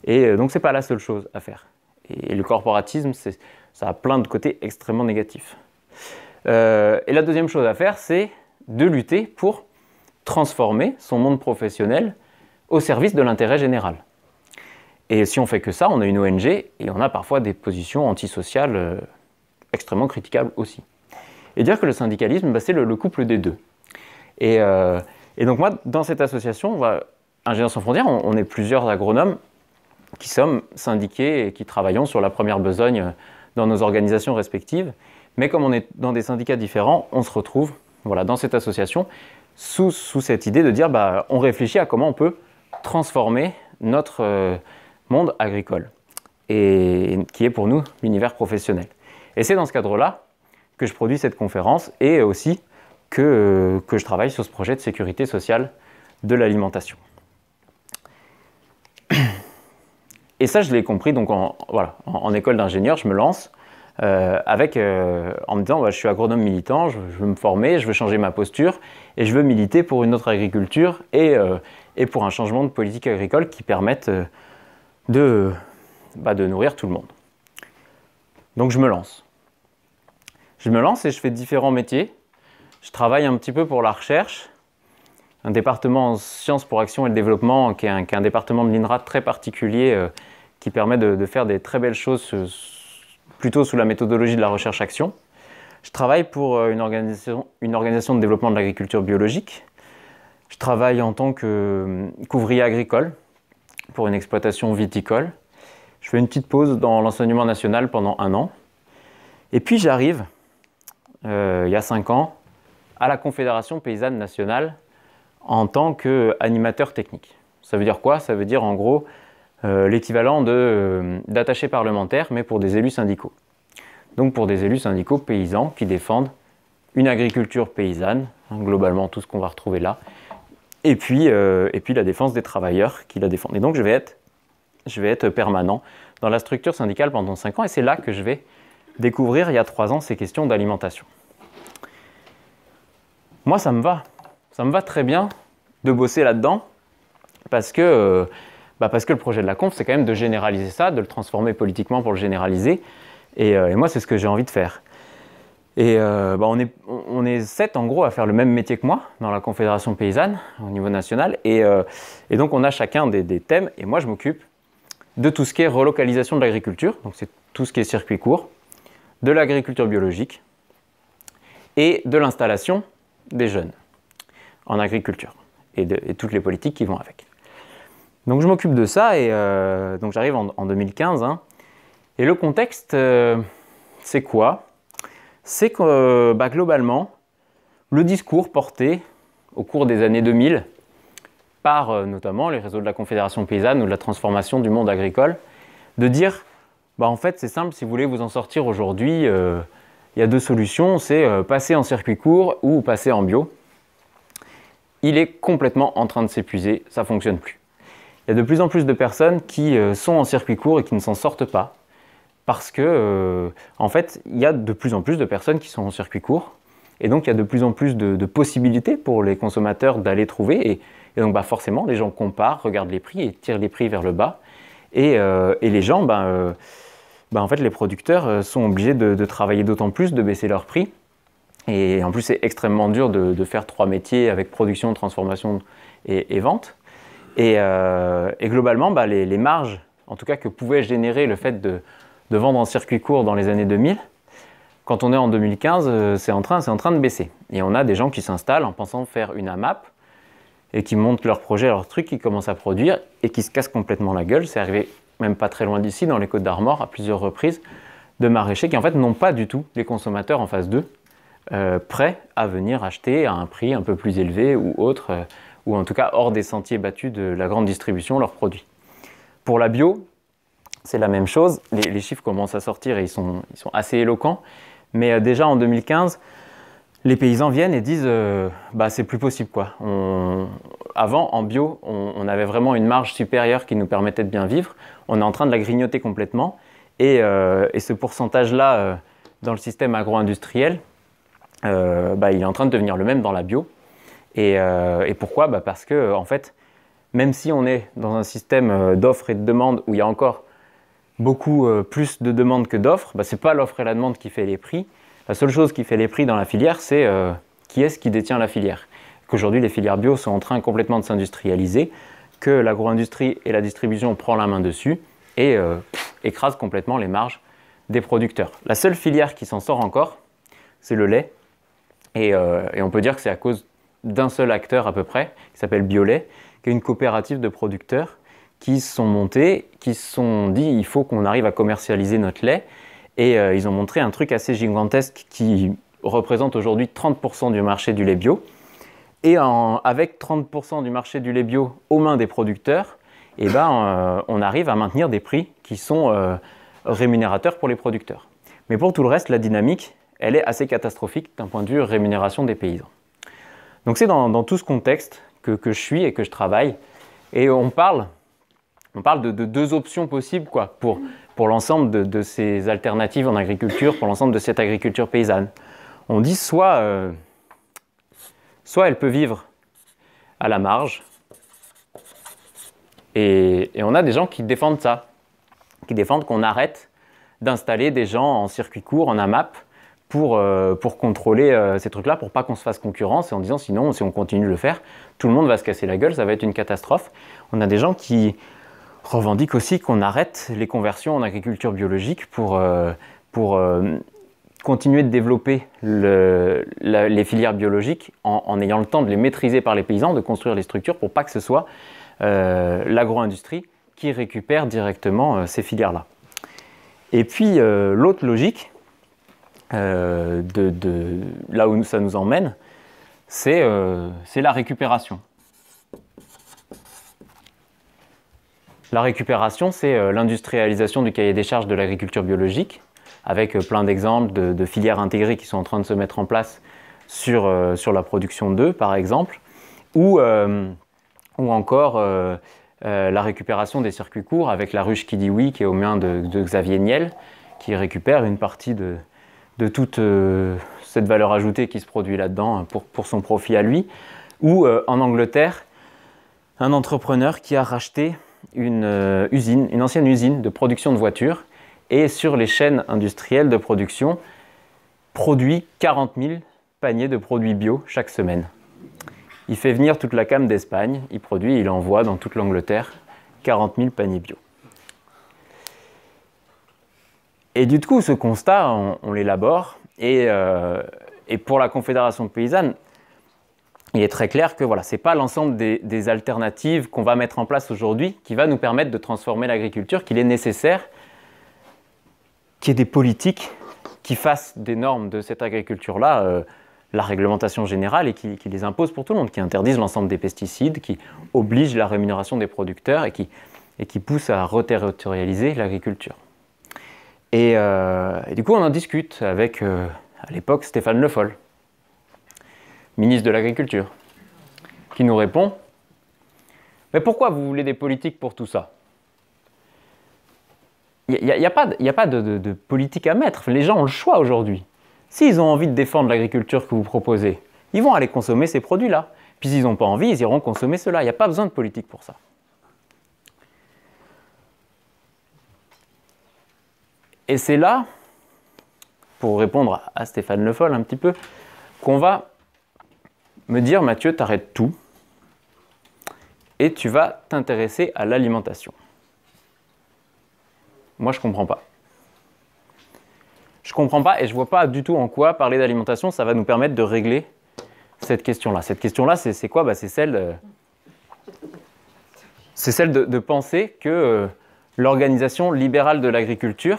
Et donc, ce n'est pas la seule chose à faire. Et le corporatisme, ça a plein de côtés extrêmement négatifs. Et la deuxième chose à faire, c'est de lutter pour transformer son monde professionnel au service de l'intérêt général. Et si on fait que ça, on a une ONG et on a parfois des positions antisociales extrêmement critiquables aussi. Et dire que le syndicalisme, c'est le couple des deux. Et donc moi, dans cette association, Ingénieurs sans frontières, on est plusieurs agronomes qui sommes syndiqués et qui travaillons sur la première besogne dans nos organisations respectives. Mais comme on est dans des syndicats différents, on se retrouve dans cette association sous cette idée de dire on réfléchit à comment on peut transformer notre monde agricole, et qui est pour nous l'univers professionnel. Et c'est dans ce cadre-là que je produis cette conférence et aussi que je travaille sur ce projet de sécurité sociale de l'alimentation. Et ça, je l'ai compris donc en école d'ingénieur, je me lance en me disant je suis agronome militant, je veux me former, je veux changer ma posture et je veux militer pour une autre agriculture et pour un changement de politique agricole qui permette de nourrir tout le monde. Donc je me lance. Je me lance et je fais différents métiers. Je travaille un petit peu pour la recherche, un département en sciences pour action et le développement qui est un département de l'INRA très particulier qui permet de faire des très belles choses plutôt sous la méthodologie de la recherche-action. Je travaille pour une organisation de développement de l'agriculture biologique. Je travaille en tant qu'ouvrier agricole pour une exploitation viticole. Je fais une petite pause dans l'enseignement national pendant 1 an. Et puis j'arrive, il y a 5 ans, à la Confédération paysanne nationale en tant qu'animateur technique. Ça veut dire quoi? Ça veut dire en gros l'équivalent d'attaché parlementaire, mais pour des élus syndicaux. Donc pour des élus syndicaux paysans qui défendent une agriculture paysanne, globalement tout ce qu'on va retrouver là, et puis la défense des travailleurs qui la défendent. Et donc je vais être permanent dans la structure syndicale pendant 5 ans, et c'est là que je vais découvrir, il y a 3 ans, ces questions d'alimentation. Moi, ça me va très bien de bosser là-dedans, parce que le projet de la conf, c'est quand même de généraliser ça, de le transformer politiquement pour le généraliser, et moi, c'est ce que j'ai envie de faire. Et on est 7 en gros à faire le même métier que moi dans la Confédération paysanne au niveau national, et donc on a chacun des thèmes, et moi je m'occupe de tout ce qui est relocalisation de l'agriculture, donc c'est tout ce qui est circuit court, de l'agriculture biologique et de l'installation des jeunes en agriculture et toutes les politiques qui vont avec. Donc je m'occupe de ça, et donc j'arrive en 2015, et le contexte, c'est quoi? C'est que globalement, le discours porté au cours des années 2000 par notamment les réseaux de la Confédération paysanne ou de la transformation du monde agricole, de dire en fait c'est simple, si vous voulez vous en sortir aujourd'hui, il y a 2 solutions, c'est passer en circuit court ou passer en bio. Il est complètement en train de s'épuiser, ça ne fonctionne plus. Il y a de plus en plus de personnes qui sont en circuit court et qui ne s'en sortent pas, parce que en fait, il y a de plus en plus de personnes qui sont en circuit court, et donc il y a de plus en plus de possibilités pour les consommateurs d'aller trouver, et donc forcément les gens comparent, regardent les prix et tirent les prix vers le bas, et les gens, en fait les producteurs sont obligés de travailler d'autant plus, de baisser leurs prix, et en plus c'est extrêmement dur de faire 3 métiers avec production, transformation et vente, et globalement les marges, en tout cas que pouvait générer le fait de vendre en circuit court dans les années 2000, quand on est en 2015, c'est en train de baisser. Et on a des gens qui s'installent en pensant faire une AMAP et qui montent leur projet, leur truc, qui commencent à produire et qui se cassent complètement la gueule. C'est arrivé même pas très loin d'ici, dans les Côtes d'Armor, à plusieurs reprises, de maraîchers qui en fait n'ont pas du tout les consommateurs en face d'eux, prêts à venir acheter à un prix un peu plus élevé ou autre, ou en tout cas hors des sentiers battus de la grande distribution leurs produits. Pour la bio, c'est la même chose, les chiffres commencent à sortir et ils sont assez éloquents, mais déjà en 2015, les paysans viennent et disent c'est plus possible quoi. Avant, en bio, on avait vraiment une marge supérieure qui nous permettait de bien vivre, on est en train de la grignoter complètement, et ce pourcentage-là dans le système agro-industriel, il est en train de devenir le même dans la bio. Et pourquoi? Parce que en fait, même si on est dans un système d'offres et de demandes où il y a encore beaucoup plus de demandes que d'offres, ce n'est pas l'offre et la demande qui fait les prix. La seule chose qui fait les prix dans la filière, c'est qui est-ce qui détient la filière. Qu'aujourd'hui, les filières bio sont en train complètement de s'industrialiser, que l'agro-industrie et la distribution prend la main dessus et écrase complètement les marges des producteurs. La seule filière qui s'en sort encore, c'est le lait. Et on peut dire que c'est à cause d'un seul acteur à peu près, qui s'appelle Biolait, qui est une coopérative de producteurs qui se sont montés, qui se sont dit il faut qu'on arrive à commercialiser notre lait, et ils ont montré un truc assez gigantesque qui représente aujourd'hui 30% du marché du lait bio, et avec 30% du marché du lait bio aux mains des producteurs, on arrive à maintenir des prix qui sont rémunérateurs pour les producteurs. Mais pour tout le reste, la dynamique, elle est assez catastrophique d'un point de vue rémunération des paysans. Donc c'est dans tout ce contexte que je suis et que je travaille, et on parle On parle de deux options possibles quoi, pour l'ensemble de ces alternatives en agriculture, pour l'ensemble de cette agriculture paysanne. On dit soit elle peut vivre à la marge, et on a des gens qui défendent ça, qui défendent qu'on arrête d'installer des gens en circuit court, en AMAP, pour contrôler ces trucs-là, pour pas qu'on se fasse concurrence, et en disant sinon, si on continue de le faire, tout le monde va se casser la gueule, ça va être une catastrophe. On a des gens qui revendiquent aussi qu'on arrête les conversions en agriculture biologique pour continuer de développer les filières biologiques en ayant le temps de les maîtriser par les paysans, de construire les structures pour pas que ce soit l'agro-industrie qui récupère directement ces filières-là. Et puis l'autre logique, là où ça nous emmène, c'est la récupération. La récupération, c'est l'industrialisation du cahier des charges de l'agriculture biologique, avec plein d'exemples de filières intégrées qui sont en train de se mettre en place sur la production d'œufs, par exemple, ou encore la récupération des circuits courts avec la ruche qui dit oui, qui est aux mains de Xavier Niel, qui récupère une partie de toute cette valeur ajoutée qui se produit là-dedans pour son profit à lui, ou en Angleterre, un entrepreneur qui a racheté une ancienne usine de production de voitures, et sur les chaînes industrielles de production, produit 40 000 paniers de produits bio chaque semaine. Il fait venir toute la came d'Espagne, il produit, il envoie dans toute l'Angleterre 40 000 paniers bio. Et du coup, ce constat, on l'élabore, et pour la Confédération paysanne, il est très clair que voilà, ce n'est pas l'ensemble des alternatives qu'on va mettre en place aujourd'hui qui va nous permettre de transformer l'agriculture, qu'il est nécessaire qu'il y ait des politiques qui fassent des normes de cette agriculture-là, la réglementation générale, et qui les imposent pour tout le monde, qui interdisent l'ensemble des pesticides, qui obligent la rémunération des producteurs et qui poussent à reterritorialiser l'agriculture. Et du coup, on en discute avec, à l'époque, Stéphane Le Foll, ministre de l'Agriculture, qui nous répond « Mais pourquoi vous voulez des politiques pour tout ça ? Il n'y a pas de politique à mettre. Les gens ont le choix aujourd'hui. S'ils ont envie de défendre l'agriculture que vous proposez, ils vont aller consommer ces produits-là. Puis s'ils n'ont pas envie, ils iront consommer cela. Il n'y a pas besoin de politique pour ça. » Et c'est là, pour répondre à Stéphane Le Foll un petit peu, qu'on va me dire « Mathieu, t'arrêtes tout et tu vas t'intéresser à l'alimentation. » Moi, je ne comprends pas. Je ne comprends pas et je ne vois pas du tout en quoi parler d'alimentation, ça va nous permettre de régler cette question-là. Cette question-là, c'est quoi ? C'est celle de penser que l'organisation libérale de l'agriculture,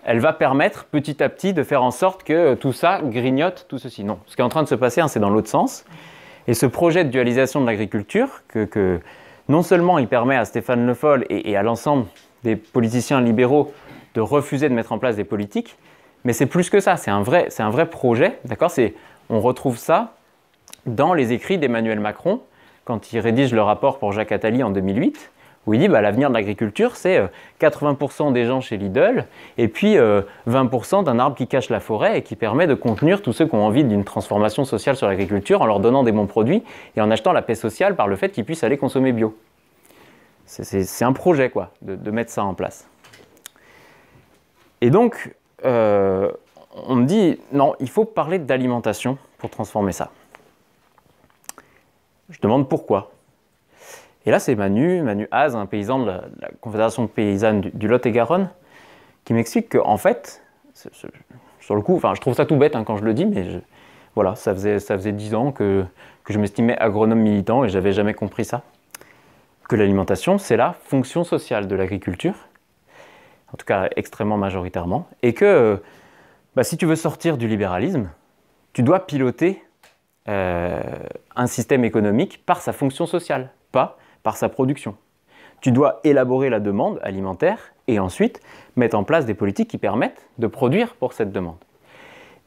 elle va permettre petit à petit de faire en sorte que tout ça grignote tout ceci. Non, ce qui est en train de se passer, c'est dans l'autre sens. Et ce projet de dualisation de l'agriculture, que non seulement il permet à Stéphane Le Foll et à l'ensemble des politiciens libéraux de refuser de mettre en place des politiques, mais c'est plus que ça, c'est un vrai projet, d'accord ? On retrouve ça dans les écrits d'Emmanuel Macron, quand il rédige le rapport pour Jacques Attali en 2008, où il dit l'avenir de l'agriculture, c'est 80% des gens chez Lidl, et puis 20% d'un arbre qui cache la forêt et qui permet de contenir tous ceux qui ont envie d'une transformation sociale sur l'agriculture en leur donnant des bons produits et en achetant la paix sociale par le fait qu'ils puissent aller consommer bio. C'est un projet, quoi, de mettre ça en place. Et donc, on me dit, non, il faut parler d'alimentation pour transformer ça. Je demande pourquoi. Et là, c'est Manu Haz, un paysan de la Confédération paysanne du Lot-et-Garonne, qui m'explique qu'en fait, sur le coup, je trouve ça tout bête quand je le dis, mais voilà, ça faisait 10 ans que je m'estimais agronome militant et je n'avais jamais compris ça. Que l'alimentation, c'est la fonction sociale de l'agriculture, en tout cas extrêmement majoritairement, et que si tu veux sortir du libéralisme, tu dois piloter un système économique par sa fonction sociale, pas par sa production. Tu dois élaborer la demande alimentaire et ensuite mettre en place des politiques qui permettent de produire pour cette demande.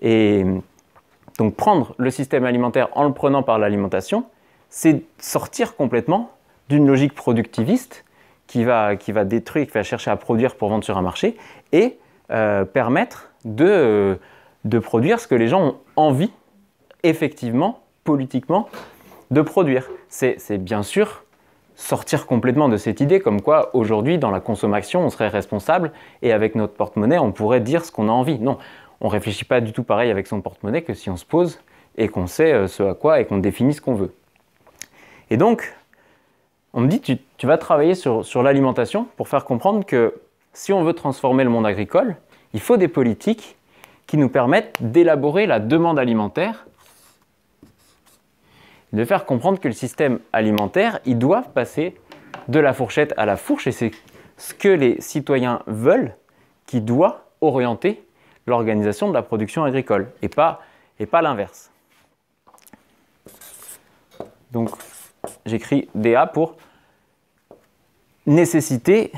Et donc prendre le système alimentaire en le prenant par l'alimentation, c'est sortir complètement d'une logique productiviste qui va détruire, qui va chercher à produire pour vendre sur un marché, et permettre de produire ce que les gens ont envie, effectivement, politiquement, de produire. C'est bien sûr sortir complètement de cette idée comme quoi aujourd'hui dans la consommation on serait responsable et avec notre porte-monnaie on pourrait dire ce qu'on a envie. Non, on ne réfléchit pas du tout pareil avec son porte-monnaie que si on se pose et qu'on sait ce à quoi et qu'on définit ce qu'on veut. Et donc, on me dit tu vas travailler sur l'alimentation pour faire comprendre que si on veut transformer le monde agricole, il faut des politiques qui nous permettent d'élaborer la demande alimentaire, de faire comprendre que le système alimentaire, il doit passer de la fourchette à la fourche, et c'est ce que les citoyens veulent qui doit orienter l'organisation de la production agricole, et pas l'inverse. Donc, j'écris DA pour nécessité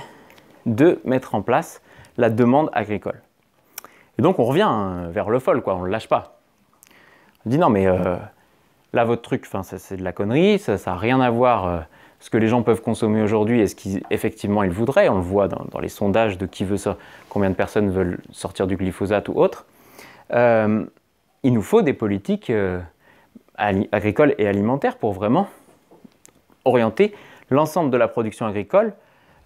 de mettre en place la demande agricole. Et donc, on revient vers le FOL, quoi, on ne le lâche pas. On dit non, mais là, votre truc, c'est de la connerie, ça n'a rien à voir ce que les gens peuvent consommer aujourd'hui et ce qu'effectivement ils voudraient. On le voit dans les sondages de combien de personnes veulent sortir du glyphosate ou autre. Il nous faut des politiques agricoles et alimentaires pour vraiment orienter l'ensemble de la production agricole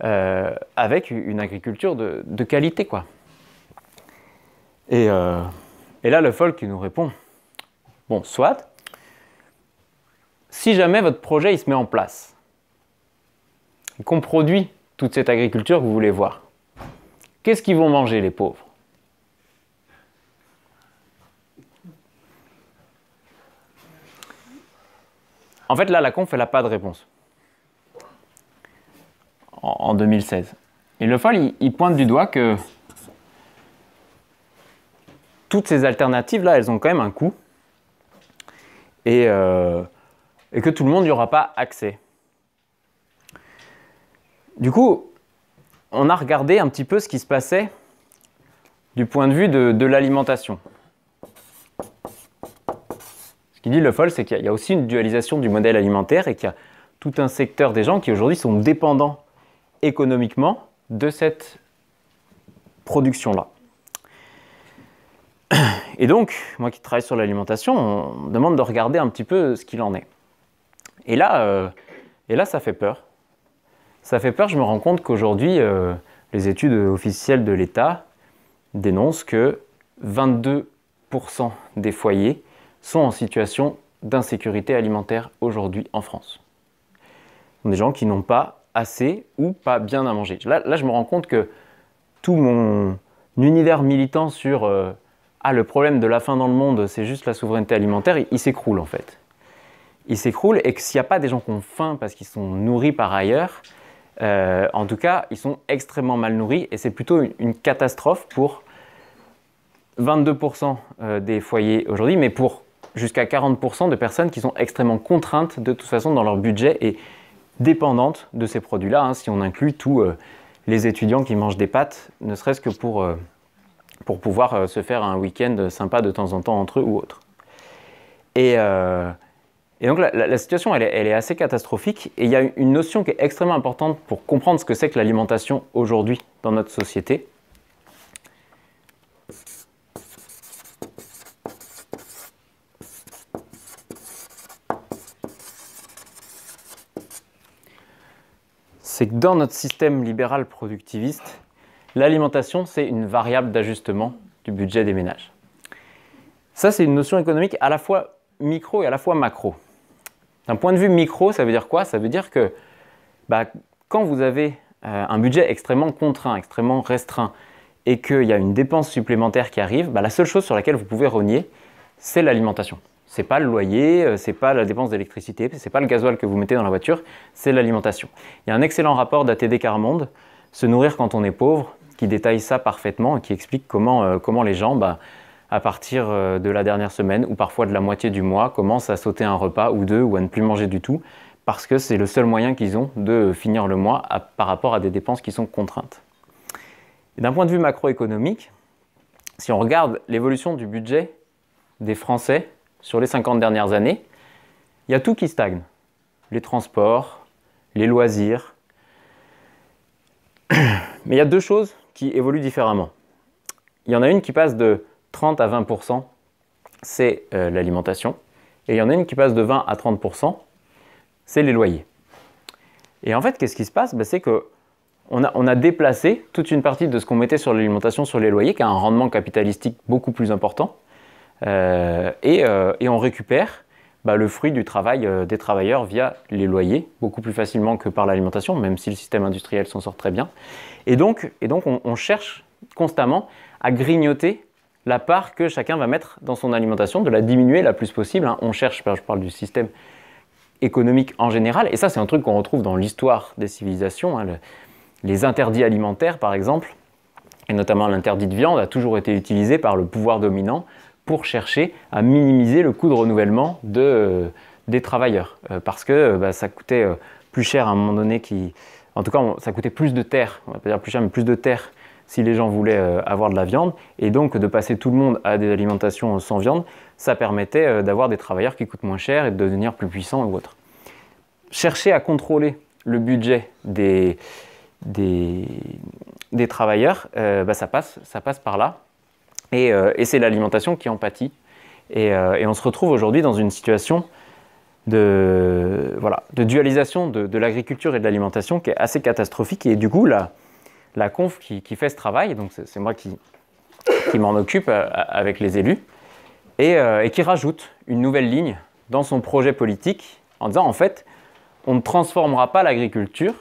avec une agriculture de qualité, quoi. Et là, le FOL qui nous répond, bon, soit, si jamais votre projet il se met en place, et qu'on produit toute cette agriculture que vous voulez voir, qu'est-ce qu'ils vont manger les pauvres? En fait, là, la conf, elle n'a pas de réponse. En 2016. Et le FOL, il pointe du doigt que toutes ces alternatives-là, elles ont quand même un coût. Et que tout le monde n'y aura pas accès. Du coup, on a regardé un petit peu ce qui se passait du point de vue de l'alimentation. Ce qu'il dit le FOL, c'est qu'il y a aussi une dualisation du modèle alimentaire et qu'il y a tout un secteur des gens qui aujourd'hui sont dépendants économiquement de cette production-là. Et donc, moi qui travaille sur l'alimentation, on me demande de regarder un petit peu ce qu'il en est. Et là, ça fait peur. Ça fait peur, je me rends compte qu'aujourd'hui, les études officielles de l'État dénoncent que 22% des foyers sont en situation d'insécurité alimentaire aujourd'hui en France. Ce sont des gens qui n'ont pas assez ou pas bien à manger. Là, je me rends compte que tout mon univers militant sur le problème de la faim dans le monde, c'est juste la souveraineté alimentaire, il s'écroule en fait. Il s'écroule et que s'il n'y a pas des gens qui ont faim parce qu'ils sont nourris par ailleurs, en tout cas, ils sont extrêmement mal nourris et c'est plutôt une catastrophe pour 22% des foyers aujourd'hui, mais pour jusqu'à 40% de personnes qui sont extrêmement contraintes de toute façon dans leur budget et dépendantes de ces produits-là, hein, si on inclut tous les étudiants qui mangent des pâtes, ne serait-ce que pour pouvoir se faire un week-end sympa de temps en temps entre eux ou autre. Et donc la situation, elle est assez catastrophique. Et il y a une notion qui est extrêmement importante pour comprendre ce que c'est que l'alimentation aujourd'hui dans notre société. C'est que dans notre système libéral productiviste, l'alimentation, c'est une variable d'ajustement du budget des ménages. Ça, c'est une notion économique à la fois micro et à la fois macro. D'un point de vue micro, ça veut dire quoi? Ça veut dire que quand vous avez un budget extrêmement contraint, extrêmement restreint, et qu'il y a une dépense supplémentaire qui arrive, la seule chose sur laquelle vous pouvez rogner, c'est l'alimentation. Ce n'est pas le loyer, ce n'est pas la dépense d'électricité, ce n'est pas le gasoil que vous mettez dans la voiture, c'est l'alimentation. Il y a un excellent rapport d'ATD Quart Monde, Se nourrir quand on est pauvre, qui détaille ça parfaitement et qui explique comment les gens, à partir de la dernière semaine ou parfois de la moitié du mois, commencent à sauter un repas ou deux ou à ne plus manger du tout parce que c'est le seul moyen qu'ils ont de finir le mois par rapport à des dépenses qui sont contraintes. D'un point de vue macroéconomique, si on regarde l'évolution du budget des Français sur les 50 dernières années, il y a tout qui stagne. Les transports, les loisirs, Mais il y a deux choses qui évoluent différemment. Il y en a une qui passe de 30 à 20%, c'est l'alimentation. Et il y en a une qui passe de 20 à 30%, c'est les loyers. Et en fait, qu'est-ce qui se passe? C'est qu'on a déplacé toute une partie de ce qu'on mettait sur l'alimentation sur les loyers, qui a un rendement capitalistique beaucoup plus important. Et on récupère le fruit du travail des travailleurs via les loyers, beaucoup plus facilement que par l'alimentation, même si le système industriel s'en sort très bien. Et donc on cherche constamment à grignoter la part que chacun va mettre dans son alimentation, de la diminuer la plus possible. On cherche, je parle du système économique en général, et ça c'est un truc qu'on retrouve dans l'histoire des civilisations. Les interdits alimentaires par exemple, et notamment l'interdit de viande, a toujours été utilisé par le pouvoir dominant pour chercher à minimiser le coût de renouvellement des travailleurs. Parce que ça coûtait plus cher à un moment donné, en tout cas ça coûtait plus de terre, on va pas dire plus cher, mais plus de terre si les gens voulaient avoir de la viande, et donc de passer tout le monde à des alimentations sans viande, ça permettait d'avoir des travailleurs qui coûtent moins cher et de devenir plus puissants ou autre. Chercher à contrôler le budget des travailleurs, ça passe par là, et c'est l'alimentation qui en pâtit. Et on se retrouve aujourd'hui dans une situation de dualisation de l'agriculture et de l'alimentation qui est assez catastrophique, et du coup la conf qui fait ce travail, donc c'est moi qui m'en occupe avec les élus, et qui rajoute une nouvelle ligne dans son projet politique en disant en fait on ne transformera pas l'agriculture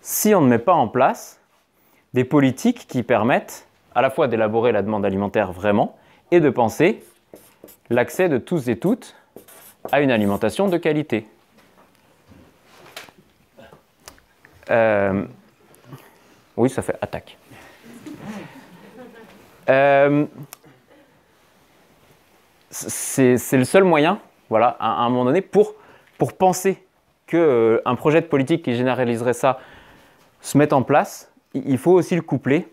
si on ne met pas en place des politiques qui permettent à la fois d'élaborer la demande alimentaire vraiment et de penser l'accès de tous et toutes à une alimentation de qualité. Oui, ça fait attaque. C'est le seul moyen, voilà, à un moment donné, pour penser qu'un projet de politique qui généraliserait ça se mette en place. Il faut aussi le coupler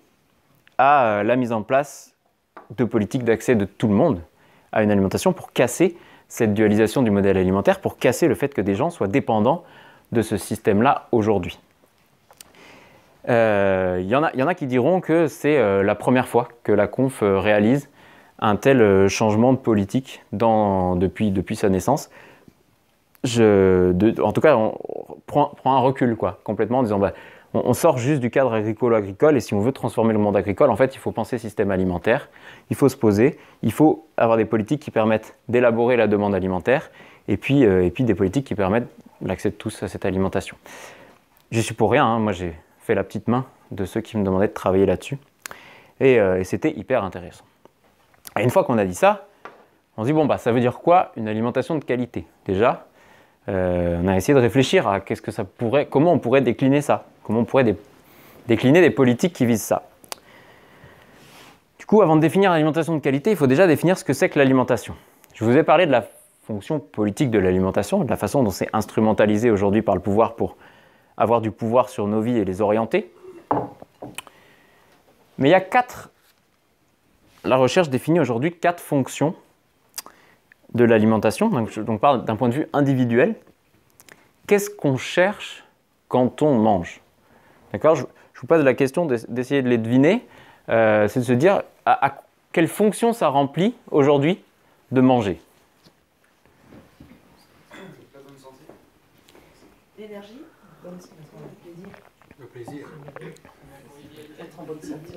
à la mise en place de politiques d'accès de tout le monde à une alimentation pour casser cette dualisation du modèle alimentaire, pour casser le fait que des gens soient dépendants de ce système-là aujourd'hui. Il y en a qui diront que c'est la première fois que la conf réalise un tel changement de politique depuis sa naissance. En tout cas, on prend un recul complètement en disant on sort juste du cadre agricole, et si on veut transformer le monde agricole, en fait, il faut penser système alimentaire, il faut se poser, il faut avoir des politiques qui permettent d'élaborer la demande alimentaire, et puis des politiques qui permettent l'accès de tous à cette alimentation. J'y suis pour rien, moi j'ai fait la petite main de ceux qui me demandaient de travailler là-dessus, et c'était hyper intéressant. Et une fois qu'on a dit ça, on se dit ça veut dire quoi une alimentation de qualité? Déjà, on a essayé de réfléchir à comment on pourrait décliner ça, comment on pourrait décliner des politiques qui visent ça. Du coup, avant de définir l'alimentation de qualité, il faut déjà définir ce que c'est que l'alimentation. Je vous ai parlé de la fonction politique de l'alimentation, de la façon dont c'est instrumentalisé aujourd'hui par le pouvoir pour avoir du pouvoir sur nos vies et les orienter. Mais il y a la recherche définit aujourd'hui 4 fonctions de l'alimentation, donc parle d'un point de vue individuel. Qu'est-ce qu'on cherche quand on mange? D'accord, je vous pose la question d'essayer de les deviner, c'est de se dire à quelle fonction ça remplit aujourd'hui de manger. L'énergie, Le plaisir. être en bonne santé.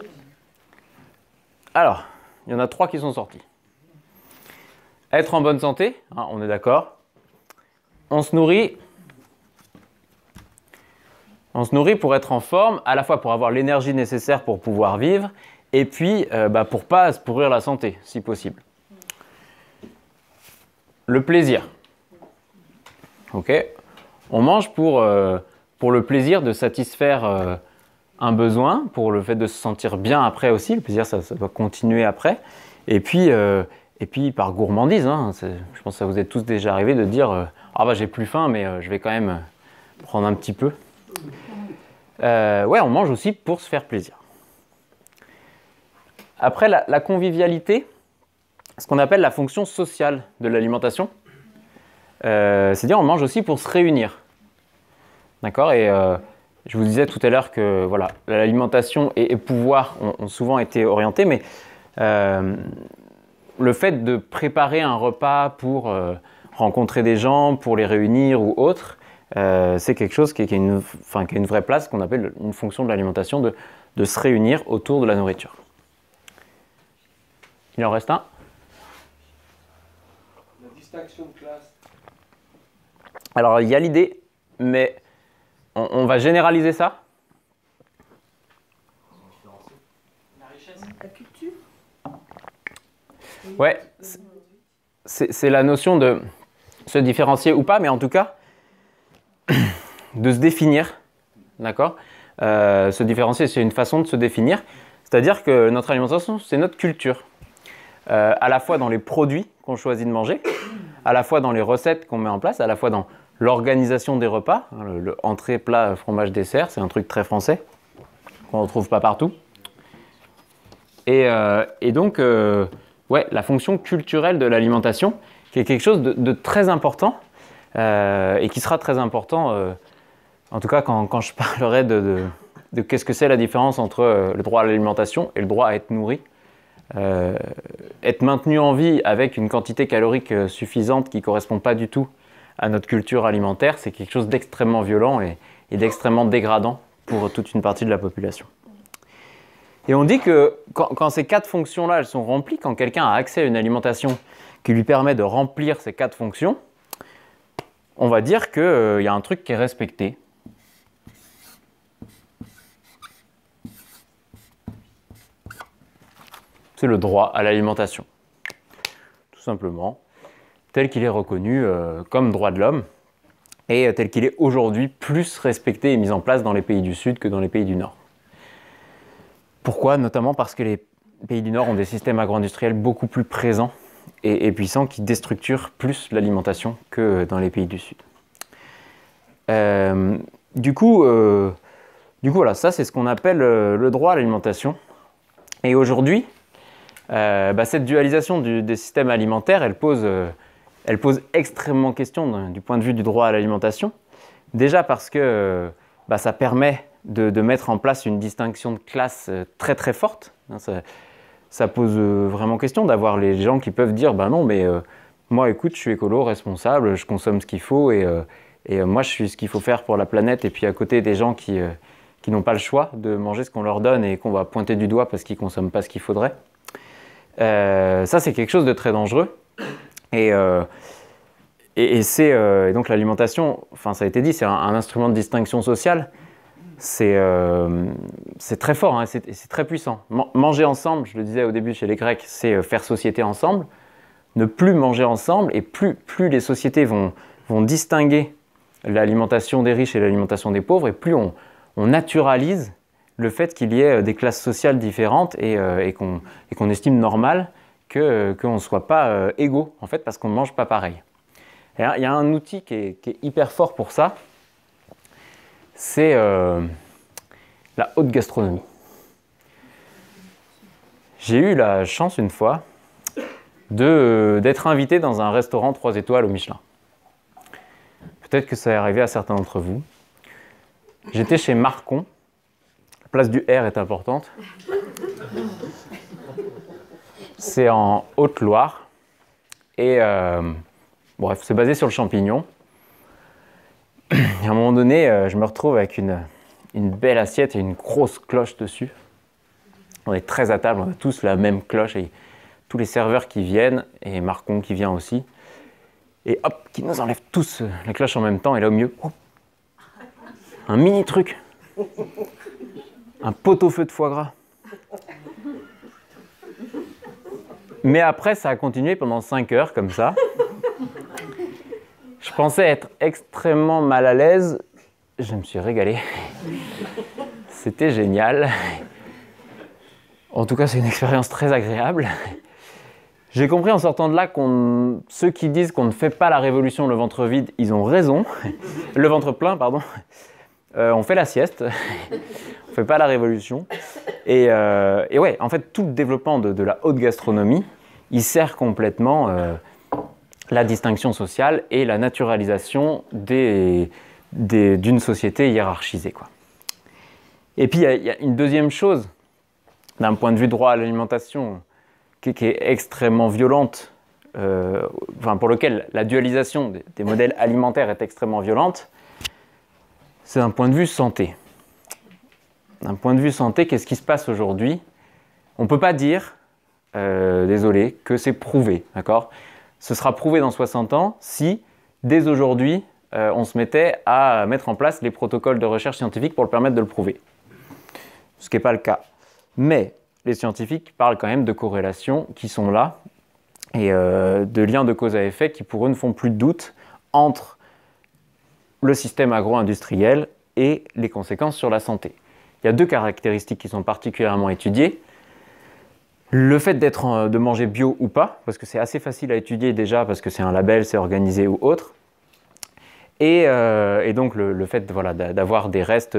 Alors, il y en a 3 qui sont sortis. Être en bonne santé, on est d'accord. On se nourrit pour être en forme, à la fois pour avoir l'énergie nécessaire pour pouvoir vivre, et puis pour ne pas se pourrir la santé, si possible. Le plaisir. Ok. On mange pour le plaisir de satisfaire un besoin, pour le fait de se sentir bien après aussi. Le plaisir, ça doit continuer après. Et puis par gourmandise, je pense que ça vous est tous déjà arrivé de dire j'ai plus faim, mais je vais quand même prendre un petit peu. On mange aussi pour se faire plaisir. Après, la convivialité, ce qu'on appelle la fonction sociale de l'alimentation, c'est-à-dire on mange aussi pour se réunir. D'accord ? Et Je vous disais tout à l'heure que voilà, l'alimentation et pouvoir ont souvent été orientés, mais le fait de préparer un repas pour rencontrer des gens, pour les réunir ou autre, c'est quelque chose qui a une vraie place, qu'on appelle une fonction de l'alimentation, de se réunir autour de la nourriture. Il en reste un. La distinction de classe. Alors, il y a l'idée, mais on va généraliser ça. La richesse. La culture. Ouais, c'est la notion de se différencier ou pas, mais en tout cas, de se définir, d'accord ? Se différencier, c'est une façon de se définir, c'est-à-dire que notre alimentation, c'est notre culture, à la fois dans les produits qu'on choisit de manger, à la fois dans les recettes qu'on met en place, à la fois dans l'organisation des repas, le entrée, plat, fromage, dessert, c'est un truc très français, qu'on ne retrouve pas partout. Et donc, ouais, la fonction culturelle de l'alimentation, qui est quelque chose de très important, et qui sera très important, en tout cas quand je parlerai de qu'est-ce que c'est la différence entre le droit à l'alimentation et le droit à être nourri. Être maintenu en vie avec une quantité calorique suffisante qui ne correspond pas du tout à notre culture alimentaire, c'est quelque chose d'extrêmement violent et d'extrêmement dégradant pour toute une partie de la population. Et on dit que quand ces 4 fonctions-là elles sont remplies, quand quelqu'un a accès à une alimentation qui lui permet de remplir ces 4 fonctions, on va dire qu'il y a un truc qui est respecté. C'est le droit à l'alimentation, tout simplement, tel qu'il est reconnu comme droit de l'homme, et tel qu'il est aujourd'hui plus respecté et mis en place dans les pays du Sud que dans les pays du Nord. Pourquoi ? Notamment parce que les pays du Nord ont des systèmes agro-industriels beaucoup plus présents et puissants qui déstructurent plus l'alimentation que dans les pays du Sud. Du coup, voilà, ça c'est ce qu'on appelle le droit à l'alimentation. Et aujourd'hui, cette dualisation des systèmes alimentaires, elle pose extrêmement question du point de vue du droit à l'alimentation. Déjà parce que ça permet de mettre en place une distinction de classe très très forte. Ça pose vraiment question d'avoir les gens qui peuvent dire non mais moi écoute je suis écolo, responsable, je consomme ce qu'il faut et moi je suis ce qu'il faut faire pour la planète, et puis à côté des gens qui n'ont pas le choix de manger ce qu'on leur donne et qu'on va pointer du doigt parce qu'ils ne consomment pas ce qu'il faudrait. Ça c'est quelque chose de très dangereux et donc l'alimentation, ça a été dit, c'est un instrument de distinction sociale. C'est très fort, hein, c'est très puissant. Manger ensemble, je le disais au début chez les Grecs, c'est faire société ensemble. Ne plus manger ensemble, et plus les sociétés vont distinguer l'alimentation des riches et l'alimentation des pauvres, et plus on naturalise le fait qu'il y ait des classes sociales différentes et qu'on estime normal qu'on ne soit pas égaux, en fait, parce qu'on ne mange pas pareil. Et il y a un outil qui est hyper fort pour ça, c'est la haute gastronomie. J'ai eu la chance une fois d'être invité dans un restaurant 3 étoiles au Michelin. Peut-être que ça est arrivé à certains d'entre vous. J'étais chez Marcon. La place du R est importante. C'est en Haute-Loire. Et bref, c'est basé sur le champignon. Et à un moment donné, je me retrouve avec une belle assiette et une grosse cloche dessus. On est 13 à table, on a tous la même cloche, et tous les serveurs qui viennent, et Marcon qui vient aussi, et hop, qui nous enlèvent tous la cloche en même temps, et là au milieu, un mini truc, un pot-au-feu de foie gras. Mais après, ça a continué pendant 5 heures comme ça. Je pensais être extrêmement mal à l'aise. Je me suis régalé. C'était génial. En tout cas, c'est une expérience très agréable. J'ai compris en sortant de là ceux qui disent qu'on ne fait pas la révolution le ventre vide, ils ont raison. Le ventre plein, pardon. On fait la sieste. On ne fait pas la révolution. Et ouais, en fait, tout le développement de la haute gastronomie, il sert complètement la distinction sociale et la naturalisation d'une société hiérarchisée, quoi. Et puis il y a une deuxième chose, d'un point de vue droit à l'alimentation, qui est extrêmement violente, pour lequel la dualisation des modèles alimentaires est extrêmement violente, c'est d'un point de vue santé. D'un point de vue santé, qu'est-ce qui se passe aujourd'hui? On ne peut pas dire, désolé, que c'est prouvé, d'accord? Ce sera prouvé dans 60 ans si, dès aujourd'hui, on se mettait à mettre en place les protocoles de recherche scientifique pour le permettre de le prouver. Ce qui n'est pas le cas. Mais les scientifiques parlent quand même de corrélations qui sont là et de liens de cause à effet qui pour eux ne font plus de doute entre le système agro-industriel et les conséquences sur la santé. Il y a deux caractéristiques qui sont particulièrement étudiées. Le fait de manger bio ou pas, parce que c'est assez facile à étudier déjà, parce que c'est un label, c'est organisé ou autre. Et donc le fait d'avoir des restes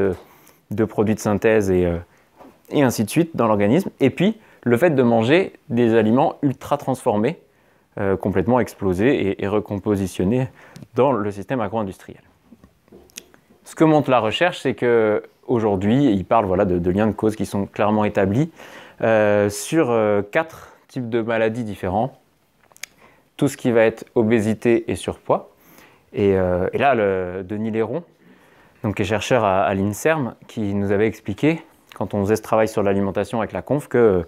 de produits de synthèse et ainsi de suite dans l'organisme. Et puis le fait de manger des aliments ultra transformés, complètement explosés et recompositionnés dans le système agro-industriel. Ce que montre la recherche, c'est qu'aujourd'hui, il parle de liens de cause qui sont clairement établis sur 4 types de maladies différents. Tout ce qui va être obésité et surpoids. Et là, Denis Léron, qui est chercheur à l'INSERM, qui nous avait expliqué, quand on faisait ce travail sur l'alimentation avec la conf, que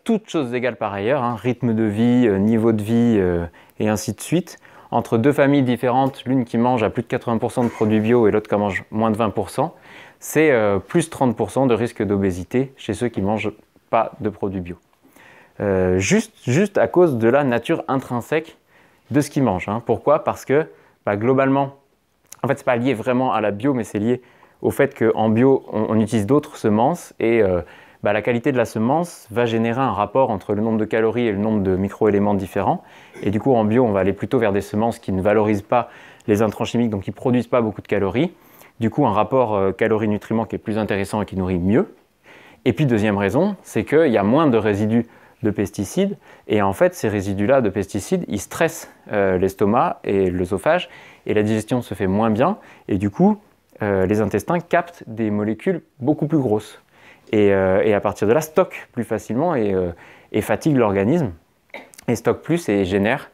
toutes choses égales par ailleurs, rythme de vie, niveau de vie et ainsi de suite, entre deux familles différentes, l'une qui mange à plus de 80% de produits bio et l'autre qui en mange moins de 20%, c'est plus 30% de risque d'obésité chez ceux qui ne mangent pas de produits bio. Juste à cause de la nature intrinsèque de ce qu'ils mangent. Pourquoi? Parce que globalement, en fait, ce n'est pas lié vraiment à la bio, mais c'est lié au fait qu'en bio, on utilise d'autres semences et la qualité de la semence va générer un rapport entre le nombre de calories et le nombre de micro-éléments différents. Et du coup, en bio, on va aller plutôt vers des semences qui ne valorisent pas les intrants chimiques, donc qui ne produisent pas beaucoup de calories. Du coup, un rapport calories-nutriments qui est plus intéressant et qui nourrit mieux. Et puis, deuxième raison, c'est qu'il y a moins de résidus de pesticides. Et en fait, ces résidus-là de pesticides, ils stressent l'estomac et l'œsophage. Et la digestion se fait moins bien. Et du coup, les intestins captent des molécules beaucoup plus grosses. Et à partir de là, stockent plus facilement et fatiguent l'organisme. Et stockent plus et génèrent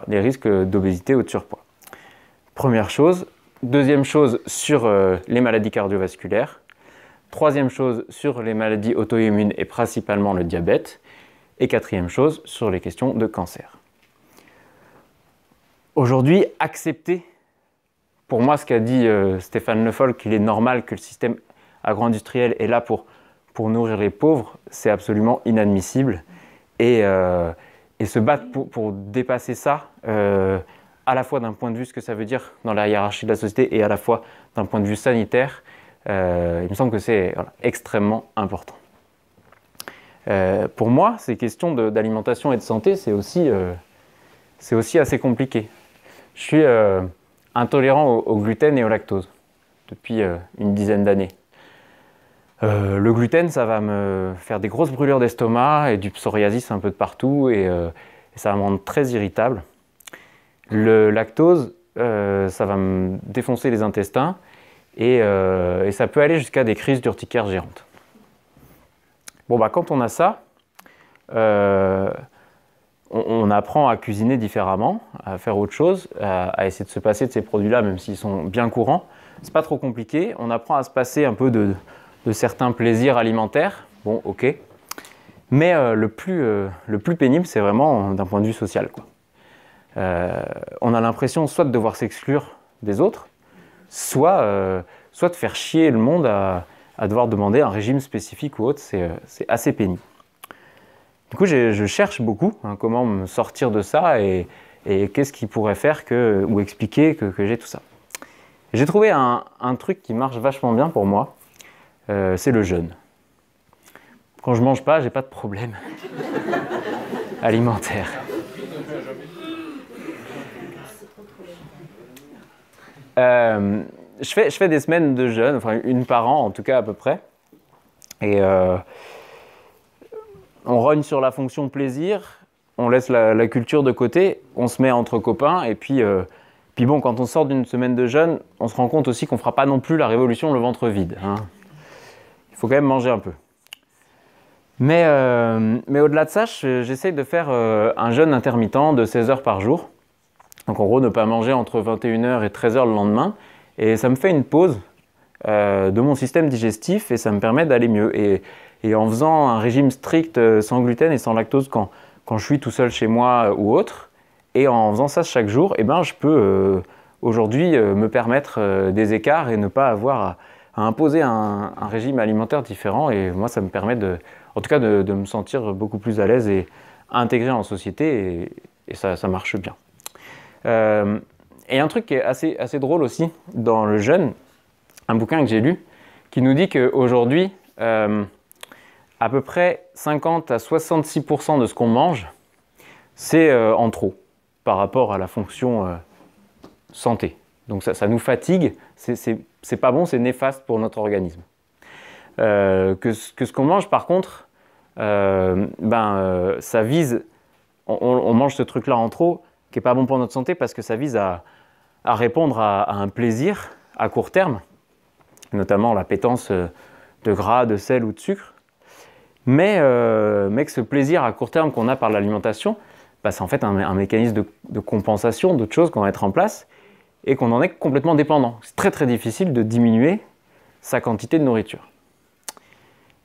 des risques d'obésité ou de surpoids. Première chose. Deuxième chose, sur les maladies cardiovasculaires. Troisième chose, sur les maladies auto-immunes et principalement le diabète. Et quatrième chose, sur les questions de cancer. Aujourd'hui, accepter, pour moi, ce qu'a dit Stéphane Le Foll, qu'il est normal que le système agro-industriel est là pour nourrir les pauvres, c'est absolument inadmissible. Et se battre pour dépasser ça, à la fois d'un point de vue ce que ça veut dire dans la hiérarchie de la société et à la fois d'un point de vue sanitaire, il me semble que c'est extrêmement important. Pour moi, ces questions d'alimentation et de santé, c'est aussi assez compliqué. Je suis intolérant au gluten et au lactose depuis une dizaine d'années. Le gluten, ça va me faire des grosses brûlures d'estomac et du psoriasis un peu de partout et ça va me rendre très irritable. Le lactose, ça va me défoncer les intestins et ça peut aller jusqu'à des crises d'urticaire géantes. Quand on a ça, on apprend à cuisiner différemment, à faire autre chose, à essayer de se passer de ces produits-là, même s'ils sont bien courants. C'est pas trop compliqué. On apprend à se passer un peu de certains plaisirs alimentaires. Bon, ok. Mais le plus pénible, c'est vraiment d'un point de vue social, quoi. On a l'impression soit de devoir s'exclure des autres, soit de faire chier le monde à devoir demander un régime spécifique ou autre. C'est assez pénible. Du coup, je cherche beaucoup comment me sortir de ça et qu'est-ce qui pourrait faire ou expliquer que j'ai tout ça. J'ai trouvé un truc qui marche vachement bien pour moi, c'est le jeûne. Quand je mange pas, j'ai pas de problème alimentaire. Je fais des semaines de jeûne, enfin une par an en tout cas à peu près. Et on rogne sur la fonction plaisir, on laisse la culture de côté, on se met entre copains et puis bon, quand on sort d'une semaine de jeûne, on se rend compte aussi qu'on ne fera pas non plus la révolution le ventre vide. faut quand même manger un peu. Mais au-delà de ça, j'essaye de faire un jeûne intermittent de 16 heures par jour. Donc en gros, ne pas manger entre 21h et 13h le lendemain. Et ça me fait une pause de mon système digestif et ça me permet d'aller mieux. Et en faisant un régime strict sans gluten et sans lactose quand je suis tout seul chez moi ou autre, et en faisant ça chaque jour, eh ben, je peux aujourd'hui me permettre des écarts et ne pas avoir à imposer un régime alimentaire différent. Et moi, ça me permet en tout cas de me sentir beaucoup plus à l'aise et intégré en société et ça marche bien. Et un truc qui est assez drôle aussi dans le jeûne, un bouquin que j'ai lu qui nous dit qu'aujourd'hui, à peu près 50 à 66% de ce qu'on mange, c'est en trop par rapport à la fonction santé. Donc ça nous fatigue, c'est pas bon, c'est néfaste pour notre organisme. Que ce qu'on mange par contre, ça vise, on mange ce truc-là en trop, qui n'est pas bon pour notre santé parce que ça vise à répondre à un plaisir à court terme, notamment l'appétence de gras, de sel ou de sucre, mais que ce plaisir à court terme qu'on a par l'alimentation, c'est en fait un mécanisme de compensation d'autres choses qu'on va mettre en place et qu'on en est complètement dépendant. C'est très très difficile de diminuer sa quantité de nourriture.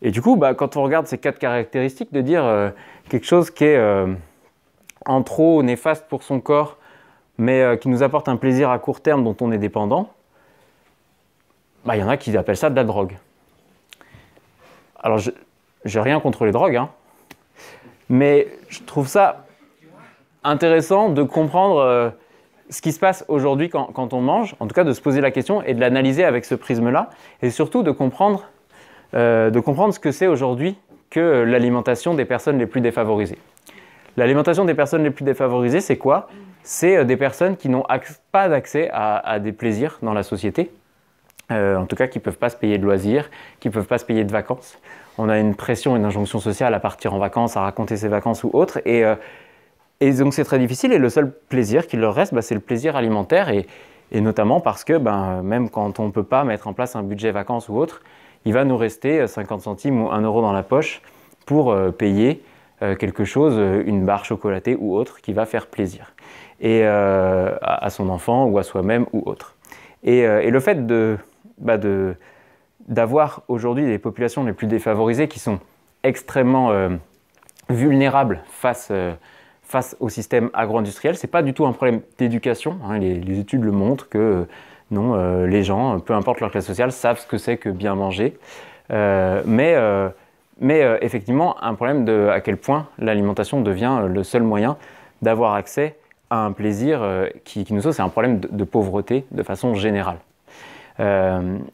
Et du coup, quand on regarde ces 4 caractéristiques, de dire quelque chose qui est en trop néfaste pour son corps, mais qui nous apporte un plaisir à court terme dont on est dépendant, y en a qui appellent ça de la drogue. Alors, j'ai rien contre les drogues, hein, mais je trouve ça intéressant de comprendre ce qui se passe aujourd'hui quand on mange, en tout cas de se poser la question et de l'analyser avec ce prisme-là, et surtout de comprendre ce que c'est aujourd'hui que l'alimentation des personnes les plus défavorisées. L'alimentation des personnes les plus défavorisées, c'est quoi? C'est des personnes qui n'ont pas d'accès à des plaisirs dans la société, en tout cas qui ne peuvent pas se payer de loisirs, qui ne peuvent pas se payer de vacances. On a une pression, une injonction sociale à partir en vacances, à raconter ses vacances ou autre, et donc c'est très difficile, et le seul plaisir qu'il leur reste, c'est le plaisir alimentaire, et notamment parce que même quand on ne peut pas mettre en place un budget vacances ou autre, il va nous rester 50 centimes ou 1 euro dans la poche pour payer quelque chose, une barre chocolatée ou autre, qui va faire plaisir et à son enfant ou à soi-même ou autre. Et le fait d'avoir aujourd'hui les populations les plus défavorisées qui sont extrêmement vulnérables face au système agro-industriel, ce n'est pas du tout un problème d'éducation. Hein, les études le montrent que non, les gens, peu importe leur classe sociale, savent ce que c'est que bien manger. Mais effectivement, un problème de à quel point l'alimentation devient le seul moyen d'avoir accès à un plaisir qui nous sauve. C'est un problème de pauvreté de façon générale.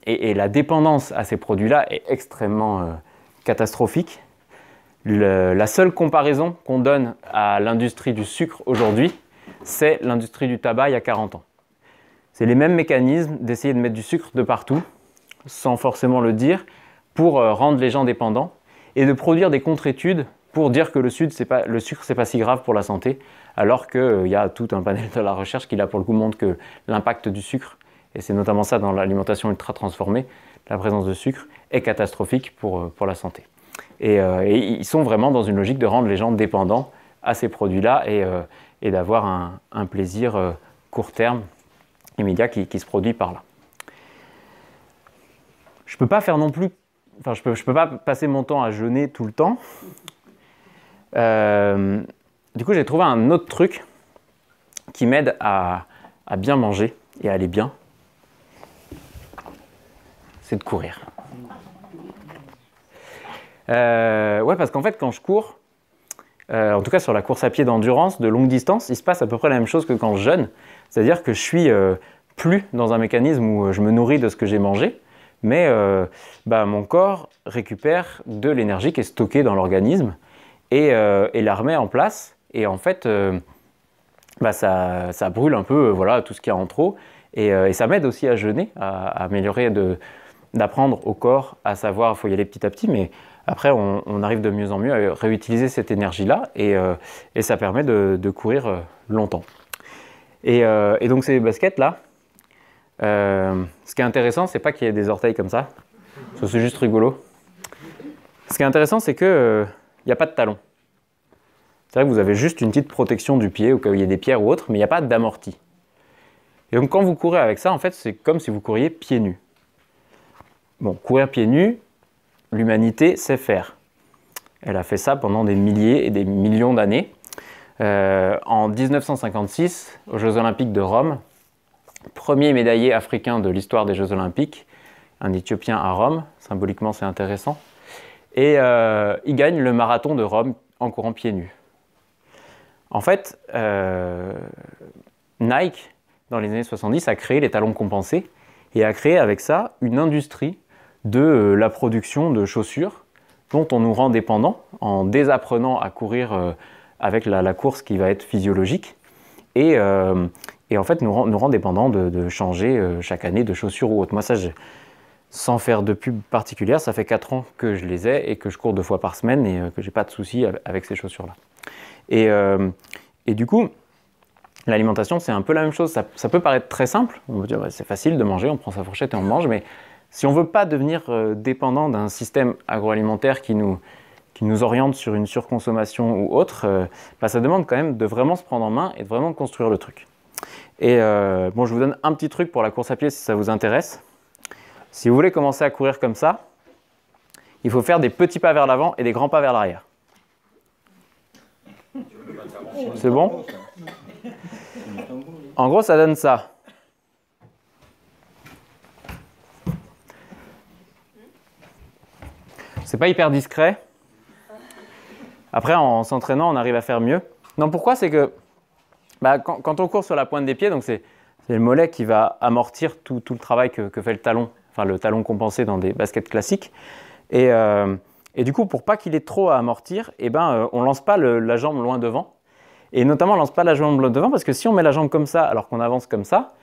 Et la dépendance à ces produits-là est extrêmement catastrophique. La seule comparaison qu'on donne à l'industrie du sucre aujourd'hui, c'est l'industrie du tabac il y a 40 ans. C'est les mêmes mécanismes d'essayer de mettre du sucre de partout, sans forcément le dire, pour rendre les gens dépendants, et de produire des contre-études pour dire que le sucre, c'est pas si grave pour la santé, alors qu'il y a tout un panel de la recherche qui, là, pour le coup, montre que l'impact du sucre, et c'est notamment ça dans l'alimentation ultra transformée, la présence de sucre est catastrophique pour la santé. Et ils sont vraiment dans une logique de rendre les gens dépendants à ces produits-là et d'avoir un plaisir court terme, immédiat, qui se produit par là. Je peux pas faire non plus, je peux pas passer mon temps à jeûner tout le temps. Du coup, j'ai trouvé un autre truc qui m'aide à bien manger et à aller bien. C'est de courir. Ouais, parce qu'en fait, quand je cours, en tout cas sur la course à pied d'endurance de longue distance, il se passe à peu près la même chose que quand je jeûne. C'est-à-dire que je suis plus dans un mécanisme où je me nourris de ce que j'ai mangé, mais mon corps récupère de l'énergie qui est stockée dans l'organisme et la remet en place. Et en fait, ça brûle un peu tout ce qu'il y a en trop. Et ça m'aide aussi à jeûner, à améliorer, d'apprendre au corps à savoir, il faut y aller petit à petit, mais après on arrive de mieux en mieux à réutiliser cette énergie-là et ça permet de courir longtemps. Et donc ces baskets-là, ce qui est intéressant, c'est pas qu'il y ait des orteils comme ça, c'est juste rigolo. Ce qui est intéressant, c'est qu'il n'y a pas de talon. C'est vrai que vous avez juste une petite protection du pied au cas où il y a des pierres ou autre, mais il n'y a pas d'amorti. Et donc quand vous courez avec ça, en fait, c'est comme si vous couriez pieds nus. Bon, courir pieds nus, l'humanité sait faire. Elle a fait ça pendant des milliers et des millions d'années. En 1956, aux Jeux Olympiques de Rome, premier médaillé africain de l'histoire des Jeux Olympiques, un Éthiopien à Rome, symboliquement c'est intéressant, et il gagne le marathon de Rome en courant pieds nus. En fait, Nike, dans les années 70, a créé les talons compensés et a créé avec ça une industrie de la production de chaussures dont on nous rend dépendants en désapprenant à courir avec la course qui va être physiologique et en fait nous rend dépendants de changer chaque année de chaussures ou autre. Moi ça, sans faire de pub particulière, ça fait 4 ans que je les ai et que je cours 2 fois par semaine et que j'ai pas de soucis avec ces chaussures-là. Et du coup, l'alimentation, c'est un peu la même chose. Ça peut paraître très simple. On peut dire, ouais, c'est facile de manger, on prend sa fourchette et on mange. Mais si on ne veut pas devenir dépendant d'un système agroalimentaire qui nous oriente sur une surconsommation ou autre, ça demande quand même de vraiment se prendre en main et de vraiment construire le truc. Et bon, je vous donne un petit truc pour la course à pied si ça vous intéresse. Si vous voulez commencer à courir comme ça, il faut faire des petits pas vers l'avant et des grands pas vers l'arrière. C'est bon ? En gros, ça donne ça. C'est pas hyper discret. Après, en s'entraînant, on arrive à faire mieux. Non, pourquoi ? C'est que quand on court sur la pointe des pieds, donc c'est le mollet qui va amortir tout le travail que fait le talon, enfin le talon compensé dans des baskets classiques. Et du coup, pour pas qu'il ait trop à amortir, on lance pas la jambe loin devant. Et notamment, on lance pas la jambe loin devant parce que si on met la jambe comme ça alors qu'on avance comme ça,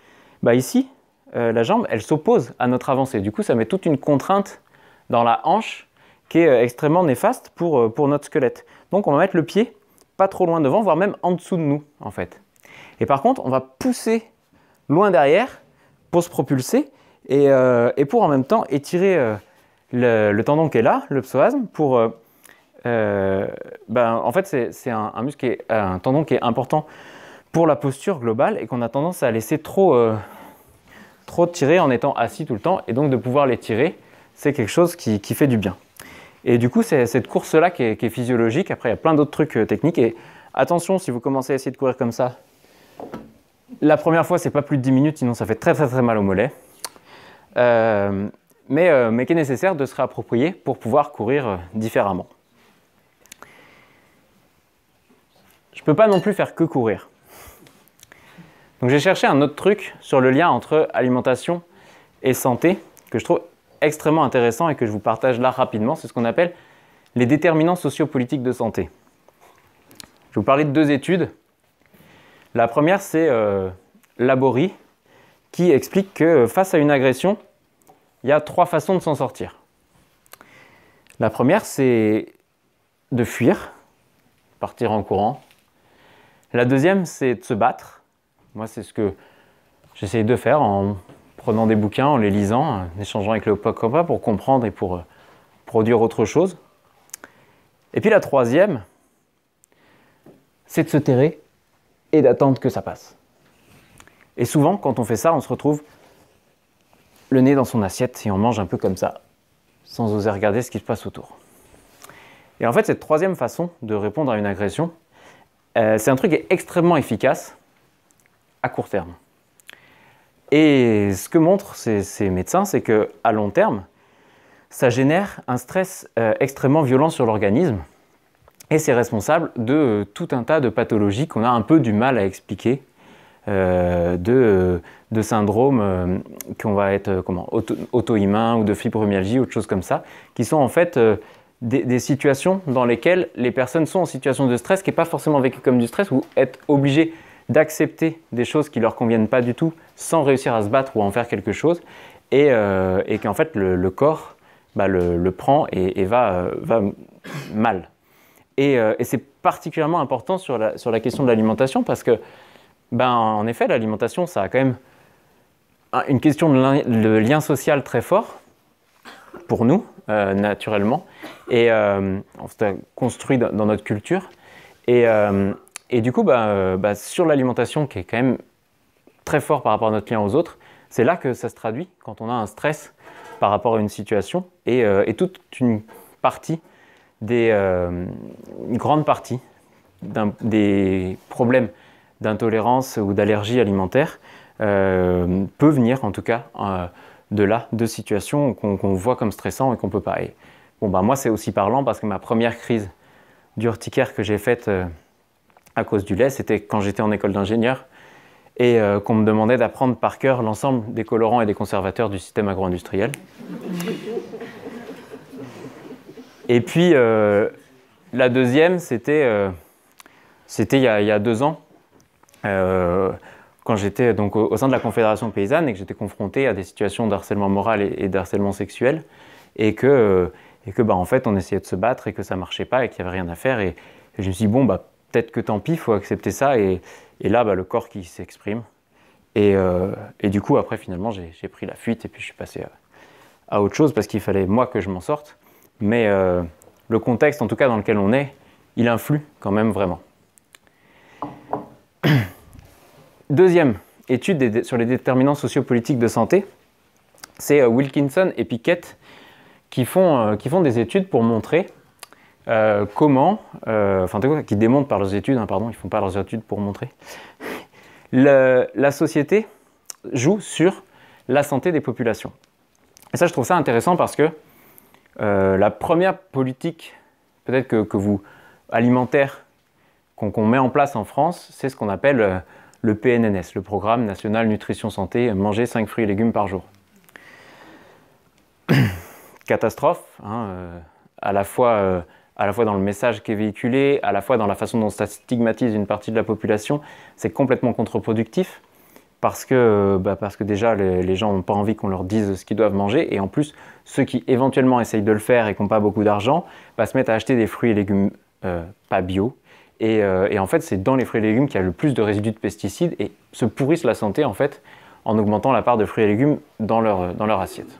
ici, la jambe, elle s'oppose à notre avancée. Du coup, ça met toute une contrainte dans la hanche qui est extrêmement néfaste pour notre squelette. Donc, on va mettre le pied pas trop loin devant, voire même en dessous de nous, en fait. Et par contre, on va pousser loin derrière pour se propulser et pour en même temps étirer le tendon qui est là, le psoasme, pour... en fait, c'est un muscle, un tendon qui est important pour la posture globale et qu'on a tendance à laisser trop tirer en étant assis tout le temps. Et donc, de pouvoir les tirer, c'est quelque chose qui fait du bien. Et du coup, c'est cette course-là qui est physiologique. Après, il y a plein d'autres trucs techniques. Et attention, si vous commencez à essayer de courir comme ça, la première fois, c'est pas plus de 10 minutes, sinon ça fait très très très mal au mollet. Mais qui est nécessaire de se réapproprier pour pouvoir courir différemment. Je ne peux pas non plus faire que courir. Donc j'ai cherché un autre truc sur le lien entre alimentation et santé que je trouve extrêmement intéressant et que je vous partage là rapidement. C'est ce qu'on appelle les déterminants sociopolitiques de santé. Je vais vous parler de 2 études. La première, c'est Laborie, qui explique que face à une agression, il y a 3 façons de s'en sortir. La première, c'est de fuir, partir en courant. La deuxième, c'est de se battre. Moi, c'est ce que j'essaye de faire en prenant des bouquins, en les lisant, en échangeant avec le copain pour comprendre et pour produire autre chose. Et puis la troisième, c'est de se terrer et d'attendre que ça passe. Et souvent, quand on fait ça, on se retrouve le nez dans son assiette et on mange un peu comme ça, sans oser regarder ce qui se passe autour. Et en fait, cette troisième façon de répondre à une agression, c'est un truc qui est extrêmement efficace à court terme. Et ce que montrent ces médecins, c'est qu'à long terme, ça génère un stress extrêmement violent sur l'organisme et c'est responsable de tout un tas de pathologies qu'on a un peu du mal à expliquer, de syndromes qu'on va être auto-immuns ou de fibromyalgie ou de choses comme ça, qui sont en fait des situations dans lesquelles les personnes sont en situation de stress qui n'est pas forcément vécu comme du stress ou être obligées d'accepter des choses qui ne leur conviennent pas du tout sans réussir à se battre ou à en faire quelque chose et qu'en fait le corps le prend et va mal. Et c'est particulièrement important sur la question de l'alimentation parce que en effet l'alimentation ça a quand même une question de lien social très fort pour nous, naturellement, et on s'est construit dans notre culture. Et du coup, sur l'alimentation, qui est quand même très fort par rapport à notre lien aux autres, c'est là que ça se traduit, quand on a un stress par rapport à une situation, et toute une grande partie des problèmes d'intolérance ou d'allergie alimentaire peut venir, en tout cas, de là, de situations qu'on voit comme stressant et qu'on peut pas. Et, moi, c'est aussi parlant parce que ma première crise d'urticaire que j'ai faite à cause du lait, c'était quand j'étais en école d'ingénieur et qu'on me demandait d'apprendre par cœur l'ensemble des colorants et des conservateurs du système agro-industriel. Et puis, la deuxième, c'était il y a 2 ans, quand j'étais donc au sein de la Confédération paysanne et que j'étais confronté à des situations de harcèlement moral et de harcèlement sexuel, et que en fait, on essayait de se battre et que ça marchait pas et qu'il n'y avait rien à faire. Et je me suis dit, peut-être que tant pis, il faut accepter ça. Et là, le corps qui s'exprime. Et du coup, après, finalement, j'ai pris la fuite et puis je suis passé à autre chose parce qu'il fallait, moi, que je m'en sorte. Mais le contexte, en tout cas, dans lequel on est, il influe quand même vraiment. Deuxième étude sur les déterminants sociopolitiques de santé, c'est Wilkinson et Pickett qui font des études pour montrer qui démontrent par leurs études, ils ne font pas leurs études pour montrer, la société joue sur la santé des populations. Et ça, je trouve ça intéressant parce que la première politique, peut-être que vous, alimentaire, qu'on met en place en France, c'est ce qu'on appelle le PNNS, le Programme National Nutrition Santé, manger 5 fruits et légumes par jour. Catastrophe, à la fois dans le message qui est véhiculé, à la fois dans la façon dont ça stigmatise une partie de la population, c'est complètement contre-productif parce que déjà les gens n'ont pas envie qu'on leur dise ce qu'ils doivent manger, et en plus ceux qui éventuellement essayent de le faire et qui n'ont pas beaucoup d'argent se mettent à acheter des fruits et légumes pas bio, et en fait c'est dans les fruits et légumes qu'il y a le plus de résidus de pesticides et se pourrissent la santé en fait en augmentant la part de fruits et légumes dans leur assiette.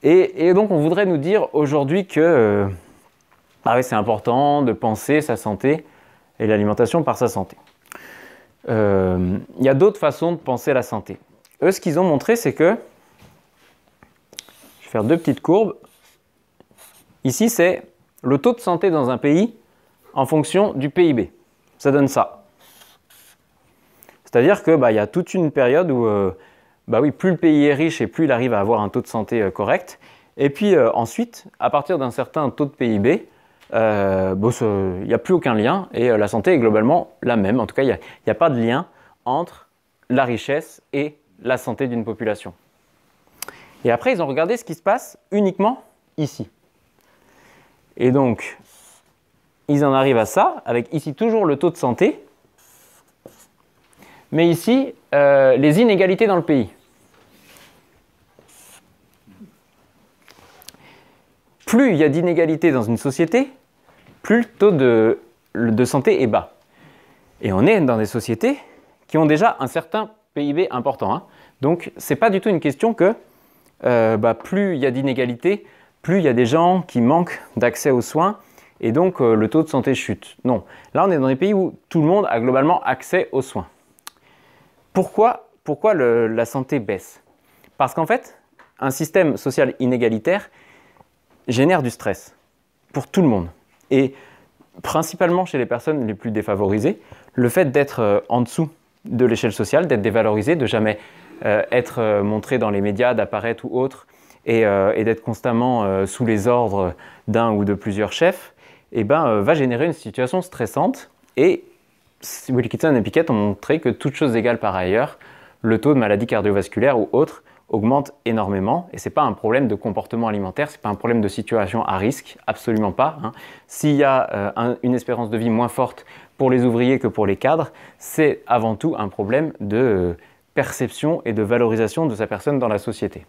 Et donc on voudrait nous dire aujourd'hui que c'est important de penser sa santé et l'alimentation par sa santé. Il y a d'autres façons de penser la santé. Eux, ce qu'ils ont montré, c'est que, je vais faire 2 petites courbes. Ici, c'est le taux de santé dans un pays en fonction du PIB. Ça donne ça. C'est-à-dire que y a toute une période où plus le pays est riche et plus il arrive à avoir un taux de santé correct. Et puis ensuite, à partir d'un certain taux de PIB, il n'y a plus aucun lien et la santé est globalement la même. En tout cas, il n'y a pas de lien entre la richesse et la santé d'une population. Et après, ils ont regardé ce qui se passe uniquement ici. Et donc, ils en arrivent à ça, avec ici toujours le taux de santé, mais ici, les inégalités dans le pays. Plus il y a d'inégalités dans une société, plus le taux de santé est bas. Et on est dans des sociétés qui ont déjà un certain PIB important. Donc, ce n'est pas du tout une question que plus il y a d'inégalités, plus il y a des gens qui manquent d'accès aux soins, et donc le taux de santé chute. Non, là on est dans des pays où tout le monde a globalement accès aux soins. Pourquoi la santé baisse? Parce qu'en fait, un système social inégalitaire génère du stress pour tout le monde. Et principalement chez les personnes les plus défavorisées, le fait d'être en dessous de l'échelle sociale, d'être dévalorisé, de jamais être montré dans les médias, d'apparaître ou autre, et d'être constamment sous les ordres d'un ou de plusieurs chefs, va générer une situation stressante. Et Wilkinson et Pickett ont montré que toutes choses égales par ailleurs, le taux de maladies cardiovasculaires ou autres augmente énormément, et ce n'est pas un problème de comportement alimentaire, ce n'est pas un problème de situation à risque, absolument pas. S'il y a une espérance de vie moins forte pour les ouvriers que pour les cadres, c'est avant tout un problème de perception et de valorisation de sa personne dans la société.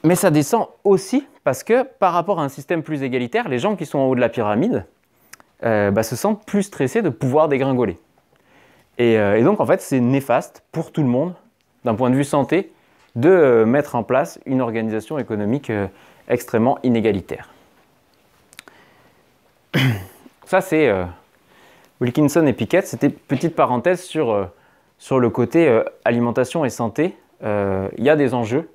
Mais ça descend aussi parce que par rapport à un système plus égalitaire, les gens qui sont en haut de la pyramide se sentent plus stressés de pouvoir dégringoler. Et donc en fait c'est néfaste pour tout le monde, d'un point de vue santé, de mettre en place une organisation économique extrêmement inégalitaire. Ça, c'est Wilkinson et Pickett. C'était une petite parenthèse sur le côté alimentation et santé. Il y a des enjeux,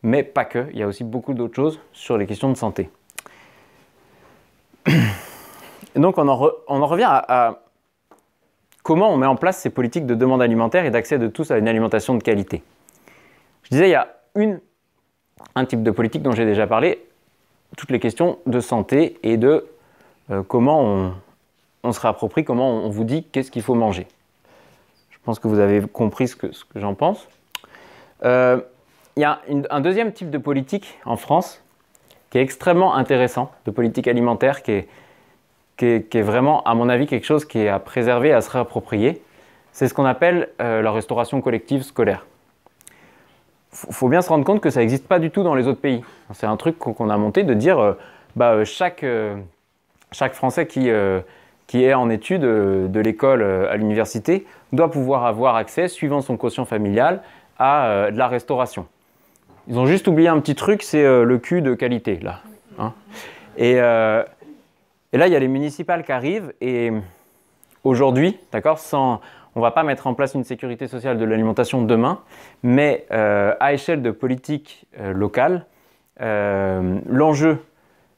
mais pas que. Il y a aussi beaucoup d'autres choses sur les questions de santé. Et donc, on en revient à comment on met en place ces politiques de demande alimentaire et d'accès de tous à une alimentation de qualité. Je disais, il y a un type de politique dont j'ai déjà parlé, toutes les questions de santé et de comment on se réapproprie, comment on vous dit qu'est-ce qu'il faut manger. Je pense que vous avez compris ce que j'en pense. Il y a un deuxième type de politique en France qui est extrêmement intéressant, de politique alimentaire, qui est vraiment, à mon avis, quelque chose qui est à préserver, à se réapproprier. C'est ce qu'on appelle la restauration collective scolaire. Il faut bien se rendre compte que ça n'existe pas du tout dans les autres pays. C'est un truc qu'on a monté de dire chaque Français qui est en études de l'école à l'université doit pouvoir avoir accès, suivant son quotient familial, à de la restauration. Ils ont juste oublié un petit truc, c'est le cul de qualité, là. Hein. Et là, il y a les municipales qui arrivent, et aujourd'hui, d'accord, on ne va pas mettre en place une sécurité sociale de l'alimentation demain, mais à échelle de politique locale, l'enjeu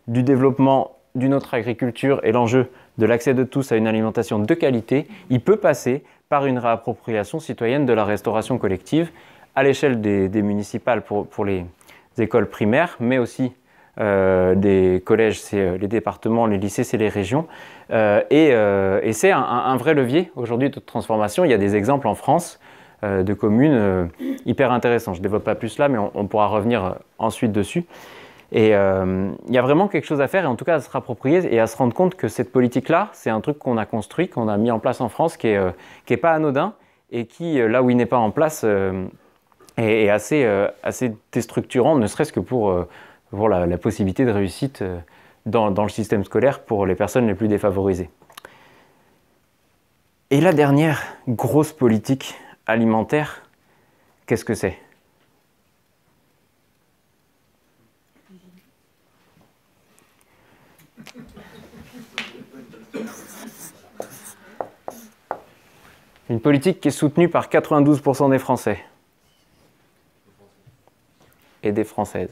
du développement d'une autre agriculture et l'enjeu de l'accès de tous à une alimentation de qualité, il peut passer par une réappropriation citoyenne de la restauration collective à l'échelle des municipales pour les écoles primaires, mais aussi des collèges, c'est les départements, les lycées, c'est les régions. Et c'est un vrai levier aujourd'hui de transformation. Il y a des exemples en France de communes hyper intéressants. Je ne développe pas plus là, mais on pourra revenir ensuite dessus. Et il y a vraiment quelque chose à faire, et en tout cas à se rapproprier et à se rendre compte que cette politique-là, c'est un truc qu'on a construit, qu'on a mis en place en France, qui est pas anodin, et qui, là où il n'est pas en place, est assez déstructurant, ne serait-ce que pour la possibilité de réussite dans le système scolaire pour les personnes les plus défavorisées. Et la dernière grosse politique alimentaire, qu'est-ce que c'est ? Une politique qui est soutenue par 92% des Français et des Françaises.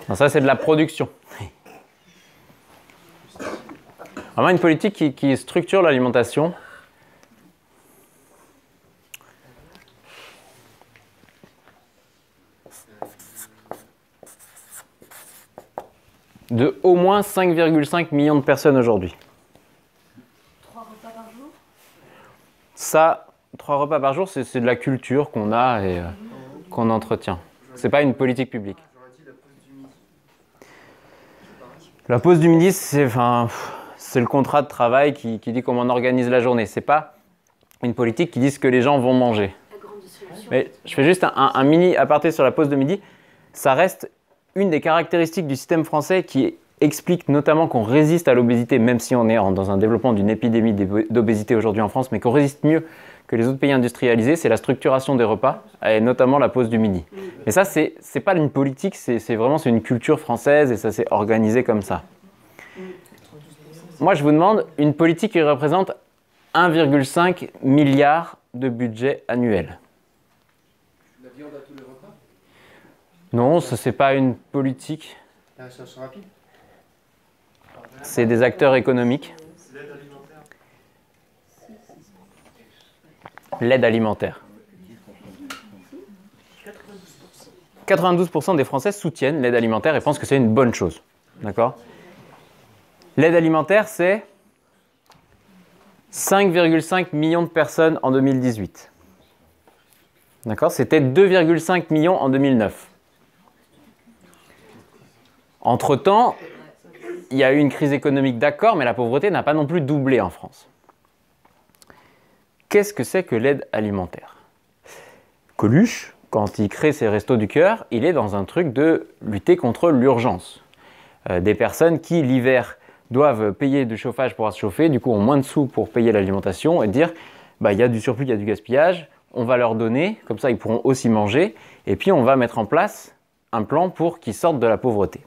Alors ça, c'est de la production. Vraiment une politique qui structure l'alimentation. De au moins 5,5 millions de personnes aujourd'hui. 3 repas par jour ? Ça, 3 repas par jour, c'est de la culture qu'on a et qu'on entretient. C'est pas une politique publique. La pause du midi, c'est le contrat de travail qui dit comment on organise la journée. C'est pas une politique qui dit ce que les gens vont manger. Mais je fais juste un mini aparté sur la pause de midi. Ça reste une des caractéristiques du système français qui explique notamment qu'on résiste à l'obésité, même si on est dans un développement d'une épidémie d'obésité aujourd'hui en France, mais qu'on résiste mieux que les autres pays industrialisés, c'est la structuration des repas, et notamment la pause du midi. Et ça, c'est pas une politique, c'est une culture française, et ça s'est organisé comme ça. Moi, je vous demande une politique qui représente 1,5 milliard de budget annuel. La viande à tous les repas ? Non, ça c'est pas une politique. La sauce rapide ? C'est des acteurs économiques. L'aide alimentaire. L'aide alimentaire. 92% des Français soutiennent l'aide alimentaire et pensent que c'est une bonne chose. D'accord ? L'aide alimentaire, c'est 5,5 millions de personnes en 2018. D'accord ? C'était 2,5 millions en 2009. Entre-temps, il y a eu une crise économique, d'accord, mais la pauvreté n'a pas non plus doublé en France. Qu'est-ce que c'est que l'aide alimentaire ? Coluche, quand il crée ses Restos du Cœur, il est dans un truc de lutter contre l'urgence. Des personnes qui, l'hiver, doivent payer du chauffage pour se chauffer, du coup ont moins de sous pour payer l'alimentation, et dire bah, il y a du surplus, il y a du gaspillage, on va leur donner, comme ça ils pourront aussi manger, et puis on va mettre en place un plan pour qu'ils sortent de la pauvreté.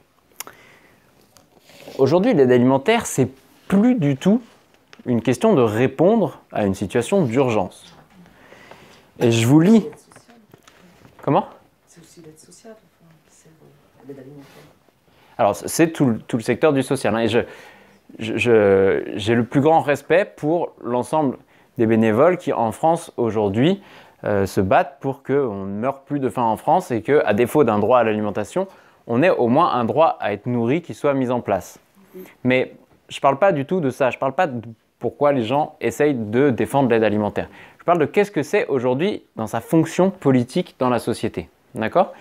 Aujourd'hui, l'aide alimentaire, c'est plus du tout une question de répondre à une situation d'urgence. Et je vous lis. Comment ? C'est aussi l'aide sociale, enfin, c'est l'aide alimentaire. Alors, c'est tout le secteur du social. Hein, et j'ai le plus grand respect pour l'ensemble des bénévoles qui, en France, aujourd'hui, se battent pour qu'on ne meure plus de faim en France et qu'à défaut d'un droit à l'alimentation, on ait au moins un droit à être nourri qui soit mis en place. Mais je ne parle pas du tout de ça. Je ne parle pas de pourquoi les gens essayent de défendre l'aide alimentaire. Je parle de qu'est-ce que c'est aujourd'hui dans sa fonction politique dans la société. D'accord ?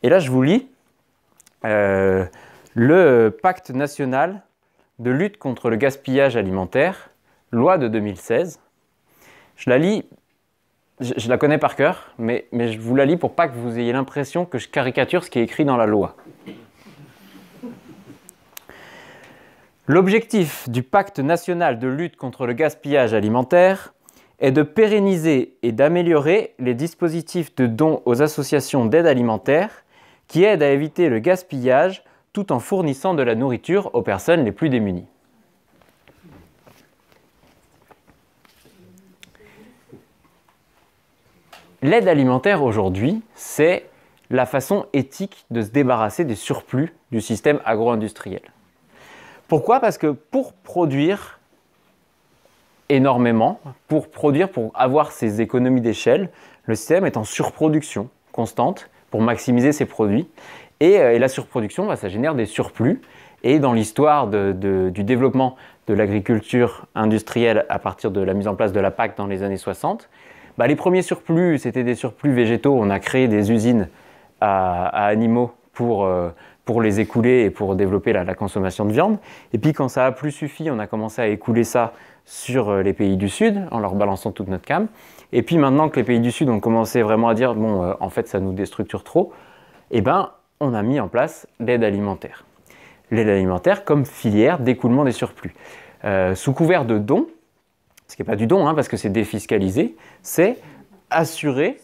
Et là, je vous lis le Pacte national de lutte contre le gaspillage alimentaire, loi de 2016. Je la lis, je la connais par cœur, mais je vous la lis pour pas que vous ayez l'impression que je caricature ce qui est écrit dans la loi. L'objectif du Pacte national de lutte contre le gaspillage alimentaire est de pérenniser et d'améliorer les dispositifs de dons aux associations d'aide alimentaire qui aident à éviter le gaspillage tout en fournissant de la nourriture aux personnes les plus démunies. L'aide alimentaire aujourd'hui, c'est la façon éthique de se débarrasser des surplus du système agro-industriel. Pourquoi ? Parce que pour produire énormément, pour avoir ces économies d'échelle, le système est en surproduction constante pour maximiser ses produits. Et la surproduction, ça génère des surplus. Et dans l'histoire du développement de l'agriculture industrielle à partir de la mise en place de la PAC dans les années 60, les premiers surplus, c'était des surplus végétaux. On a créé des usines à animaux pour les écouler et pour développer la consommation de viande. Et puis quand ça a plus suffi, on a commencé à écouler ça sur les pays du Sud en leur balançant toute notre cam. Et puis maintenant que les pays du Sud ont commencé vraiment à dire bon, en fait ça nous déstructure trop, on a mis en place l'aide alimentaire. L'aide alimentaire comme filière d'écoulement des surplus. Sous couvert de dons, ce qui n'est pas du don parce que c'est défiscalisé, c'est assurer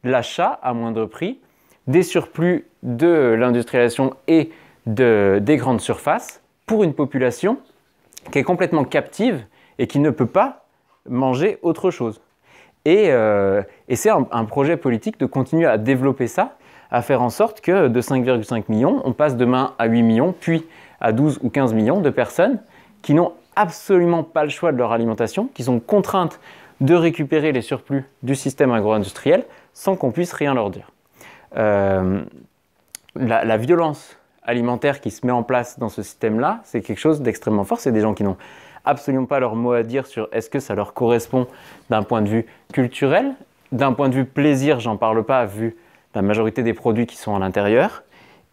l'achat à moindre prix des surplus de l'industrialisation et des grandes surfaces pour une population qui est complètement captive et qui ne peut pas manger autre chose. Et c'est un projet politique de continuer à développer ça, à faire en sorte que de 5,5 millions, on passe demain à 8 millions, puis à 12 ou 15 millions de personnes qui n'ont absolument pas le choix de leur alimentation, qui sont contraintes de récupérer les surplus du système agro-industriel sans qu'on puisse rien leur dire. La violence alimentaire qui se met en place dans ce système-là, c'est quelque chose d'extrêmement fort. C'est des gens qui n'ont absolument pas leur mot à dire sur est-ce que ça leur correspond d'un point de vue culturel. D'un point de vue plaisir, j'en parle pas vu la majorité des produits qui sont à l'intérieur.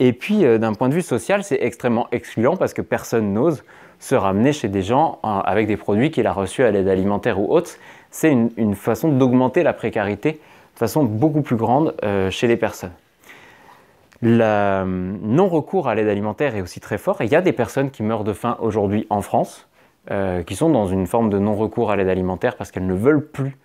Et puis d'un point de vue social, c'est extrêmement excluant parce que personne n'ose se ramener chez des gens avec des produits qu'il a reçus à l'aide alimentaire ou autre. C'est une façon d'augmenter la précarité de façon beaucoup plus grande chez les personnes. Le non-recours à l'aide alimentaire est aussi très fort. Et il y a des personnes qui meurent de faim aujourd'hui en France, qui sont dans une forme de non-recours à l'aide alimentaire parce qu'elles ne veulent plus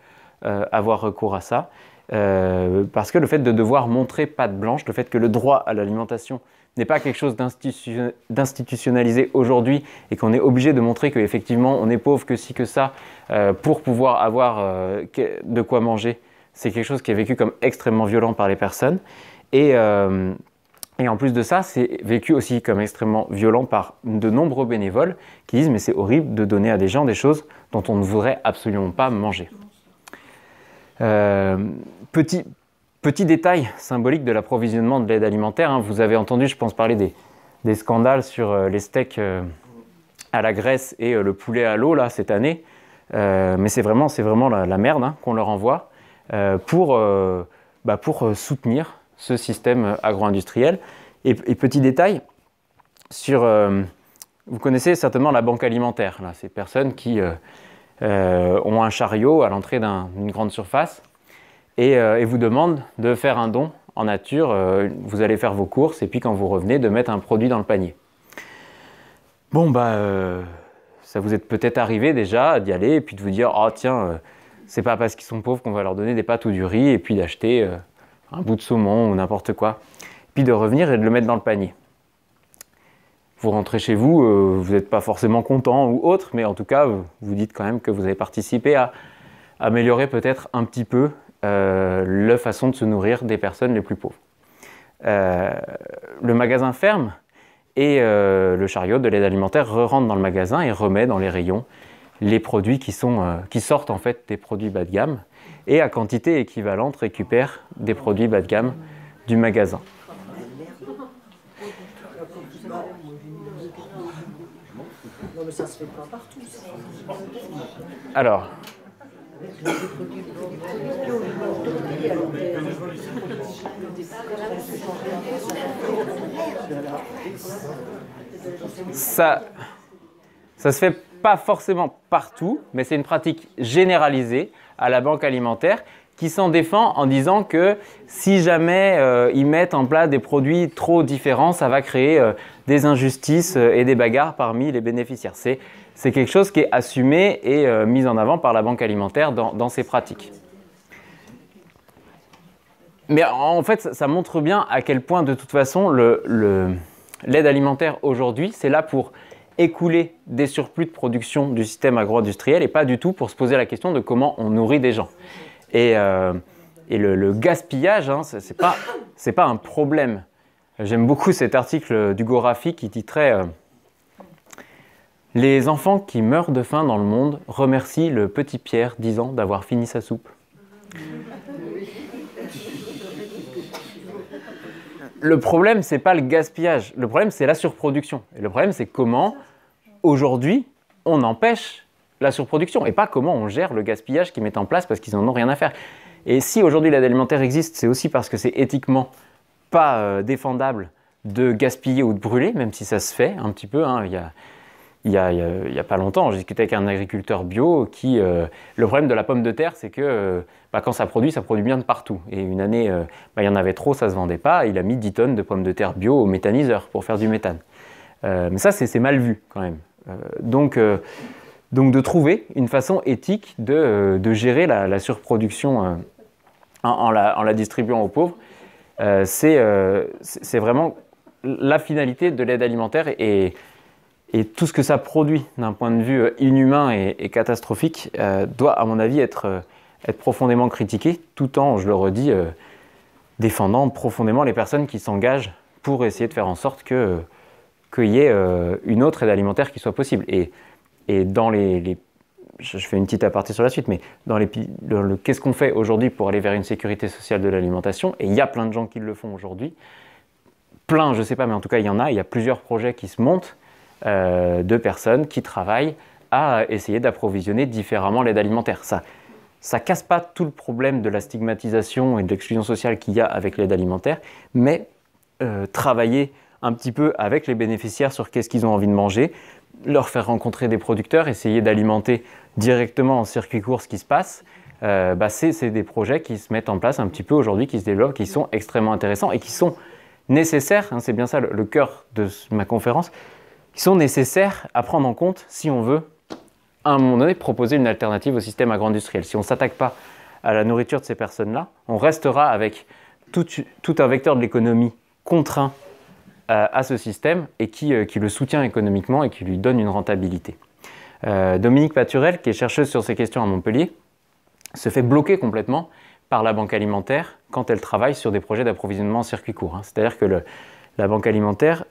avoir recours à ça. Parce que le fait de devoir montrer patte blanche, le fait que le droit à l'alimentation n'est pas quelque chose d'institutionnalisé aujourd'hui et qu'on est obligé de montrer qu'effectivement on est pauvre, que ci, que ça, pour pouvoir avoir de quoi manger, c'est quelque chose qui est vécu comme extrêmement violent par les personnes. Et en plus de ça, c'est vécu aussi comme extrêmement violent par de nombreux bénévoles qui disent « mais c'est horrible de donner à des gens des choses dont on ne voudrait absolument pas manger ». Petit détail symbolique de l'approvisionnement de l'aide alimentaire, vous avez entendu, je pense, parler des scandales sur les steaks à la graisse et le poulet à l'eau là, cette année. Mais c'est vraiment la merde qu'on leur envoie pour soutenir ce système agro-industriel. Et petit détail, vous connaissez certainement la banque alimentaire, là, ces personnes qui ont un chariot à l'entrée d'une grande surface et vous demandent de faire un don en nature. Vous allez faire vos courses et puis quand vous revenez, de mettre un produit dans le panier. Bon, ça vous est peut-être arrivé déjà d'y aller et puis de vous dire « Oh tiens, c'est pas parce qu'ils sont pauvres qu'on va leur donner des pâtes ou du riz » et puis d'acheter un bout de saumon ou n'importe quoi. Puis de revenir et de le mettre dans le panier. Vous rentrez chez vous, vous n'êtes pas forcément content ou autre, mais en tout cas, vous dites quand même que vous avez participé à améliorer peut-être un petit peu la façon de se nourrir des personnes les plus pauvres. Le magasin ferme et le chariot de l'aide alimentaire rentre dans le magasin et remet dans les rayons les produits qui sortent en fait des produits bas de gamme et à quantité équivalente récupère des produits bas de gamme du magasin. Non, mais ça se fait pas partout. Alors, ça se fait pas forcément partout, mais c'est une pratique généralisée à la banque alimentaire qui s'en défend en disant que si jamais ils mettent en place des produits trop différents, ça va créer des injustices et des bagarres parmi les bénéficiaires. C'est quelque chose qui est assumé et mis en avant par la banque alimentaire dans ses pratiques. Mais en fait, ça montre bien à quel point, de toute façon, l'aide alimentaire aujourd'hui, c'est là pour écouler des surplus de production du système agro-industriel et pas du tout pour se poser la question de comment on nourrit des gens. Et le gaspillage, hein, c'est pas un problème. J'aime beaucoup cet article d'Hugo Raffi qui titrait « Les enfants qui meurent de faim dans le monde remercient le petit Pierre, 10 ans, d'avoir fini sa soupe. » Le problème, c'est pas le gaspillage. Le problème, c'est la surproduction. Et le problème, c'est comment, aujourd'hui, on empêche la surproduction et pas comment on gère le gaspillage qu'ils mettent en place parce qu'ils n'en ont rien à faire. Et si aujourd'hui l'aide alimentaire existe, c'est aussi parce que c'est éthiquement pas défendable de gaspiller ou de brûler, même si ça se fait un petit peu. Hein. Il y a pas longtemps, j'ai discuté avec un agriculteur bio qui... le problème de la pomme de terre, c'est que quand ça produit bien de partout. Et une année, il y en avait trop, ça ne se vendait pas. Il a mis 10 tonnes de pommes de terre bio au méthaniseur pour faire du méthane. Mais ça, c'est mal vu quand même. Donc de trouver une façon éthique de gérer la surproduction en la distribuant aux pauvres, c'est vraiment la finalité de l'aide alimentaire et tout ce que ça produit d'un point de vue inhumain et catastrophique doit, à mon avis, être profondément critiqué, tout en, je le redis, défendant profondément les personnes qui s'engagent pour essayer de faire en sorte qu'il y ait une autre aide alimentaire qui soit possible. Et dans je fais une petite aparté sur la suite, mais dans qu'est-ce qu'on fait aujourd'hui pour aller vers une sécurité sociale de l'alimentation, et il y a plein de gens qui le font aujourd'hui, plein, je ne sais pas, mais en tout cas il y a plusieurs projets qui se montent de personnes qui travaillent à essayer d'approvisionner différemment l'aide alimentaire. Ça casse pas tout le problème de la stigmatisation et de l'exclusion sociale qu'il y a avec l'aide alimentaire, mais travailler un petit peu avec les bénéficiaires sur qu'est-ce qu'ils ont envie de manger, leur faire rencontrer des producteurs, essayer d'alimenter directement en circuit court ce qui se passe, c'est des projets qui se mettent en place un petit peu aujourd'hui, qui se développent, qui sont extrêmement intéressants et qui sont nécessaires, hein, c'est bien ça le cœur de ma conférence, qui sont nécessaires à prendre en compte si on veut, à un moment donné, proposer une alternative au système agro-industriel. Si on ne s'attaque pas à la nourriture de ces personnes-là, on restera avec tout un vecteur de l'économie contraint à ce système et qui le soutient économiquement et qui lui donne une rentabilité. Dominique Paturel, qui est chercheuse sur ces questions à Montpellier, se fait bloquer complètement par la banque alimentaire quand elle travaille sur des projets d'approvisionnement en circuit court. C'est-à-dire que la banque alimentaire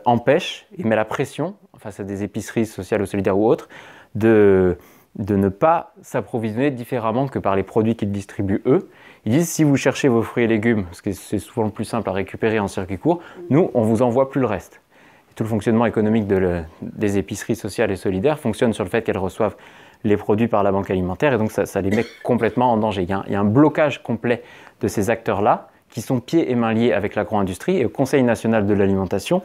empêche et met la pression, face à des épiceries sociales ou solidaires ou autres, de ne pas s'approvisionner différemment que par les produits qu'ils distribuent eux. Ils disent, si vous cherchez vos fruits et légumes, parce que c'est souvent le plus simple à récupérer en circuit court, nous, on ne vous envoie plus le reste. Et tout le fonctionnement économique des épiceries sociales et solidaires fonctionne sur le fait qu'elles reçoivent les produits par la banque alimentaire, et donc ça les met complètement en danger. Il y a un blocage complet de ces acteurs-là, qui sont pieds et mains liés avec l'agro-industrie, et au Conseil national de l'alimentation,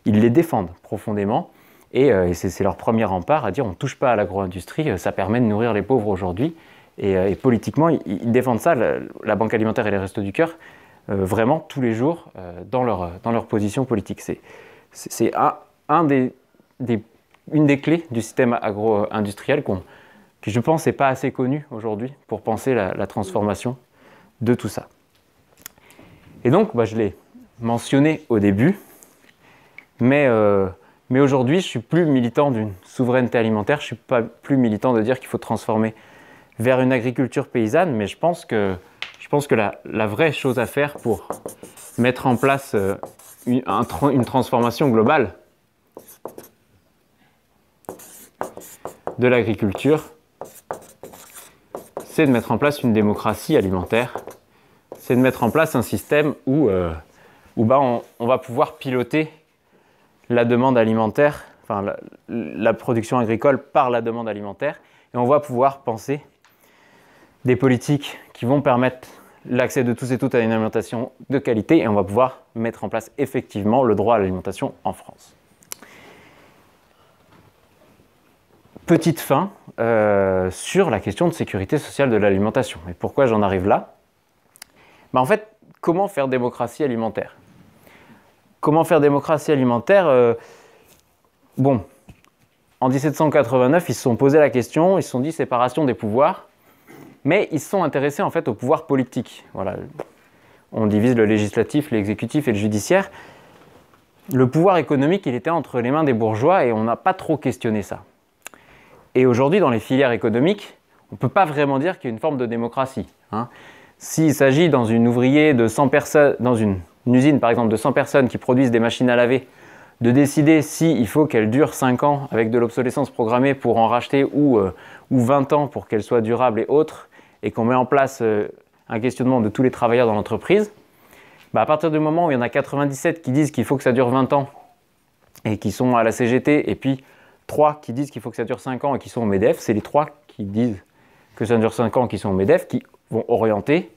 ils les défendent profondément, et c'est leur premier rempart à dire on ne touche pas à l'agro-industrie, ça permet de nourrir les pauvres aujourd'hui. Et politiquement, ils défendent ça, la Banque alimentaire et les Restos du Cœur, vraiment tous les jours dans leur position politique. C'est un des une des clés du système agro-industriel qui, je pense, n'est pas assez connue aujourd'hui pour penser la transformation de tout ça. Et donc, je l'ai mentionné au début, mais aujourd'hui, je ne suis plus militant d'une souveraineté alimentaire, je ne suis pas plus militant de dire qu'il faut transformer vers une agriculture paysanne, mais je pense que la vraie chose à faire pour mettre en place une transformation globale de l'agriculture, c'est de mettre en place une démocratie alimentaire, c'est de mettre en place un système où on va pouvoir piloter la demande alimentaire, enfin la production agricole par la demande alimentaire, et on va pouvoir penser des politiques qui vont permettre l'accès de tous et toutes à une alimentation de qualité, et on va pouvoir mettre en place effectivement le droit à l'alimentation en France. Petite fin sur la question de sécurité sociale de l'alimentation. Et pourquoi j'en arrive là? En fait, comment faire démocratie alimentaire? Comment faire démocratie alimentaire? En 1789, ils se sont posé la question, ils se sont dit séparation des pouvoirs, mais ils se sont intéressés en fait au pouvoir politique. Voilà. On divise le législatif, l'exécutif et le judiciaire. Le pouvoir économique, il était entre les mains des bourgeois et on n'a pas trop questionné ça. Et aujourd'hui, dans les filières économiques, on ne peut pas vraiment dire qu'il y a une forme de démocratie. S'il s'agit dans une ouvrier de 100 personnes, dans une usine par exemple de 100 personnes qui produisent des machines à laver, de décider s'il faut qu'elles durent 5 ans avec de l'obsolescence programmée pour en racheter ou 20 ans pour qu'elles soient durables et autres, et qu'on met en place un questionnement de tous les travailleurs dans l'entreprise, à partir du moment où il y en a 97 qui disent qu'il faut que ça dure 20 ans et qui sont à la CGT, et puis 3 qui disent qu'il faut que ça dure 5 ans et qui sont au MEDEF, c'est les 3 qui disent que ça dure 5 ans et qui sont au MEDEF qui vont orienter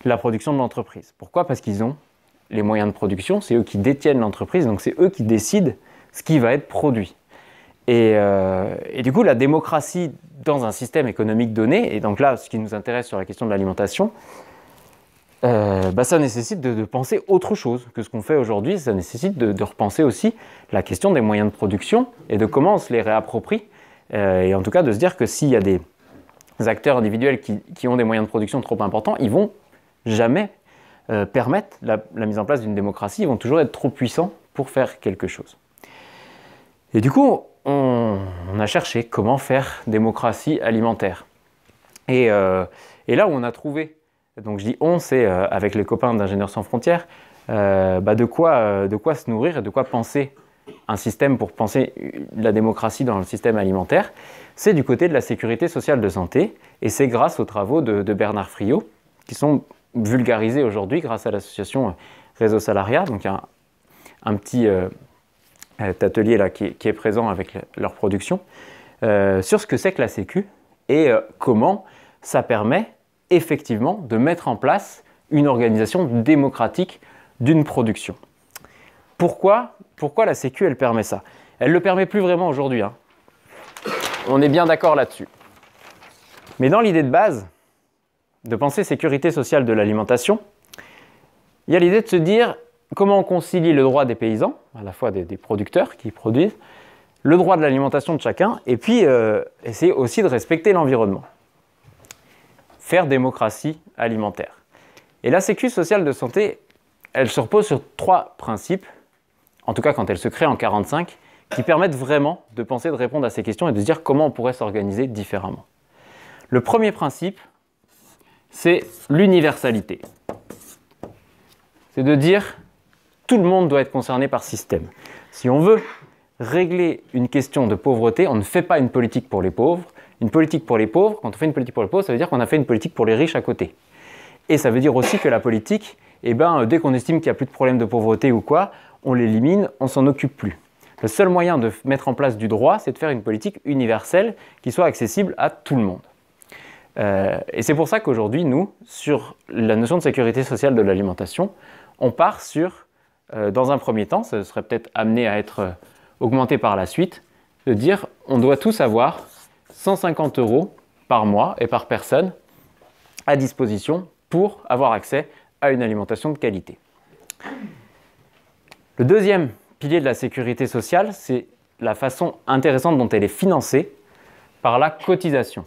la production de l'entreprise. Pourquoi? Parce qu'ils ont les moyens de production, c'est eux qui détiennent l'entreprise, donc c'est eux qui décident ce qui va être produit. Et du coup, la démocratie dans un système économique donné, et donc là, ce qui nous intéresse sur la question de l'alimentation, ça nécessite de penser autre chose que ce qu'on fait aujourd'hui. Ça nécessite de repenser aussi la question des moyens de production et de comment on se les réapproprie. Et en tout cas, de se dire que s'il y a des acteurs individuels qui ont des moyens de production trop importants, ils vont jamais permettre la mise en place d'une démocratie. Ils vont toujours être trop puissants pour faire quelque chose. Et du coup, on a cherché comment faire démocratie alimentaire. Et là où on a trouvé, donc je dis on, c'est avec les copains d'Ingénieurs sans frontières, de quoi se nourrir et de quoi penser un système pour penser la démocratie dans le système alimentaire, c'est du côté de la sécurité sociale de santé, et c'est grâce aux travaux de Bernard Friot, qui sont vulgarisés aujourd'hui grâce à l'association Réseau Salariat, donc un petit atelier là qui est présent avec leur production, sur ce que c'est que la Sécu et comment ça permet effectivement de mettre en place une organisation démocratique d'une production. Pourquoi la Sécu, elle permet ça? Elle ne le permet plus vraiment aujourd'hui. On est bien d'accord là-dessus. Mais dans l'idée de base, de penser sécurité sociale de l'alimentation, il y a l'idée de se dire comment on concilie le droit des paysans, à la fois des producteurs qui produisent, le droit de l'alimentation de chacun, et puis essayer aussi de respecter l'environnement. Faire démocratie alimentaire. Et la Sécu sociale de santé, elle se repose sur 3 principes, en tout cas quand elle se crée en 1945, qui permettent vraiment de penser, de répondre à ces questions et de se dire comment on pourrait s'organiser différemment. Le premier principe, c'est l'universalité. C'est de dire tout le monde doit être concerné par ce système. Si on veut régler une question de pauvreté, on ne fait pas une politique pour les pauvres. Une politique pour les pauvres, quand on fait une politique pour les pauvres, ça veut dire qu'on a fait une politique pour les riches à côté. Et ça veut dire aussi que la politique, dès qu'on estime qu'il n'y a plus de problème de pauvreté ou quoi, on l'élimine, on ne s'en occupe plus. Le seul moyen de mettre en place du droit, c'est de faire une politique universelle qui soit accessible à tout le monde. Et c'est pour ça qu'aujourd'hui, nous, sur la notion de sécurité sociale de l'alimentation, on part sur, dans un premier temps, ce serait peut-être amené à être augmenté par la suite, de dire on doit tous avoir 150 € par mois et par personne à disposition pour avoir accès à une alimentation de qualité. Le deuxième pilier de la sécurité sociale, c'est la façon intéressante dont elle est financée par la cotisation.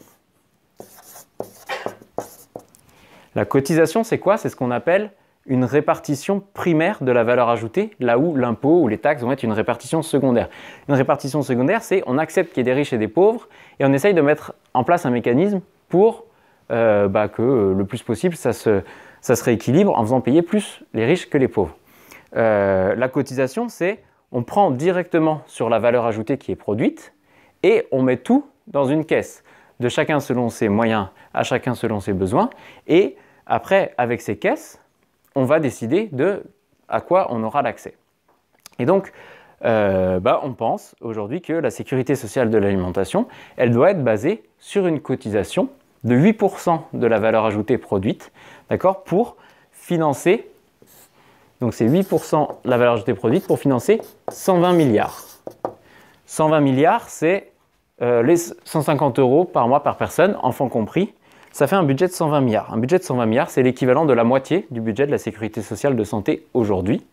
La cotisation, c'est quoi? C'est ce qu'on appelle une répartition primaire de la valeur ajoutée, là où l'impôt ou les taxes vont être une répartition secondaire. Une répartition secondaire, c'est on accepte qu'il y ait des riches et des pauvres, et on essaye de mettre en place un mécanisme pour que le plus possible, ça se rééquilibre en faisant payer plus les riches que les pauvres. La cotisation, c'est on prend directement sur la valeur ajoutée qui est produite, et on met tout dans une caisse, de chacun selon ses moyens, à chacun selon ses besoins, et après, avec ces caisses, on va décider de à quoi on aura l'accès. Et donc, on pense aujourd'hui que la sécurité sociale de l'alimentation, elle doit être basée sur une cotisation de 8% de la valeur ajoutée produite, d'accord, pour financer, donc c'est 8% de la valeur ajoutée produite pour financer 120 milliards. 120 milliards, c'est les 150 € par mois par personne, enfants compris. Ça fait un budget de 120 milliards. Un budget de 120 milliards, c'est l'équivalent de la moitié du budget de la sécurité sociale de santé aujourd'hui.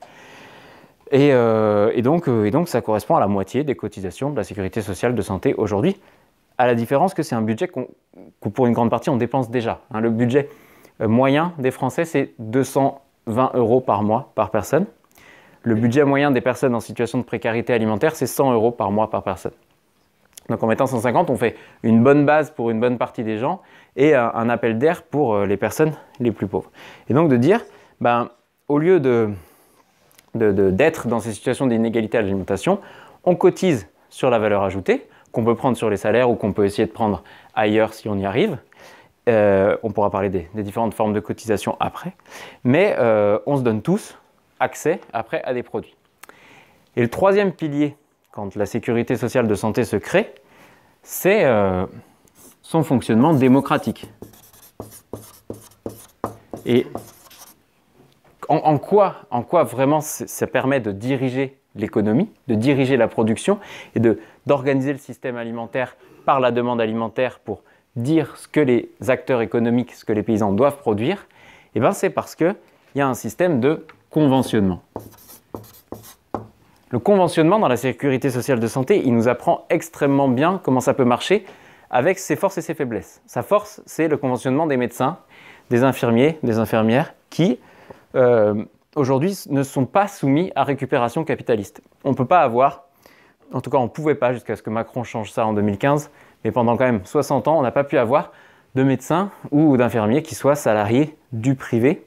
Et donc, ça correspond à la moitié des cotisations de la sécurité sociale de santé aujourd'hui, à la différence que c'est un budget que pour une grande partie, on dépense déjà. Hein, le budget moyen des Français, c'est 220 € par mois par personne. Le budget moyen des personnes en situation de précarité alimentaire, c'est 100 € par mois par personne. Donc en mettant 150, on fait une bonne base pour une bonne partie des gens et un appel d'air pour les personnes les plus pauvres. Et donc de dire, au lieu d'être dans ces situations d'inégalité à l'alimentation, on cotise sur la valeur ajoutée, qu'on peut prendre sur les salaires ou qu'on peut essayer de prendre ailleurs si on y arrive. On pourra parler des différentes formes de cotisation après. Mais on se donne tous accès après à des produits. Et le troisième pilier, quand la sécurité sociale de santé se crée, c'est son fonctionnement démocratique. Et en quoi vraiment ça permet de diriger l'économie, de diriger la production et d'organiser le système alimentaire par la demande alimentaire pour dire ce que les acteurs économiques, ce que les paysans doivent produire, c'est parce qu'il y a un système de conventionnement. Le conventionnement dans la sécurité sociale de santé, il nous apprend extrêmement bien comment ça peut marcher avec ses forces et ses faiblesses. Sa force, c'est le conventionnement des médecins, des infirmiers, des infirmières qui, aujourd'hui, ne sont pas soumis à récupération capitaliste. On ne peut pas avoir, en tout cas on ne pouvait pas jusqu'à ce que Macron change ça en 2015, mais pendant quand même 60 ans, on n'a pas pu avoir de médecins ou d'infirmiers qui soient salariés du privé.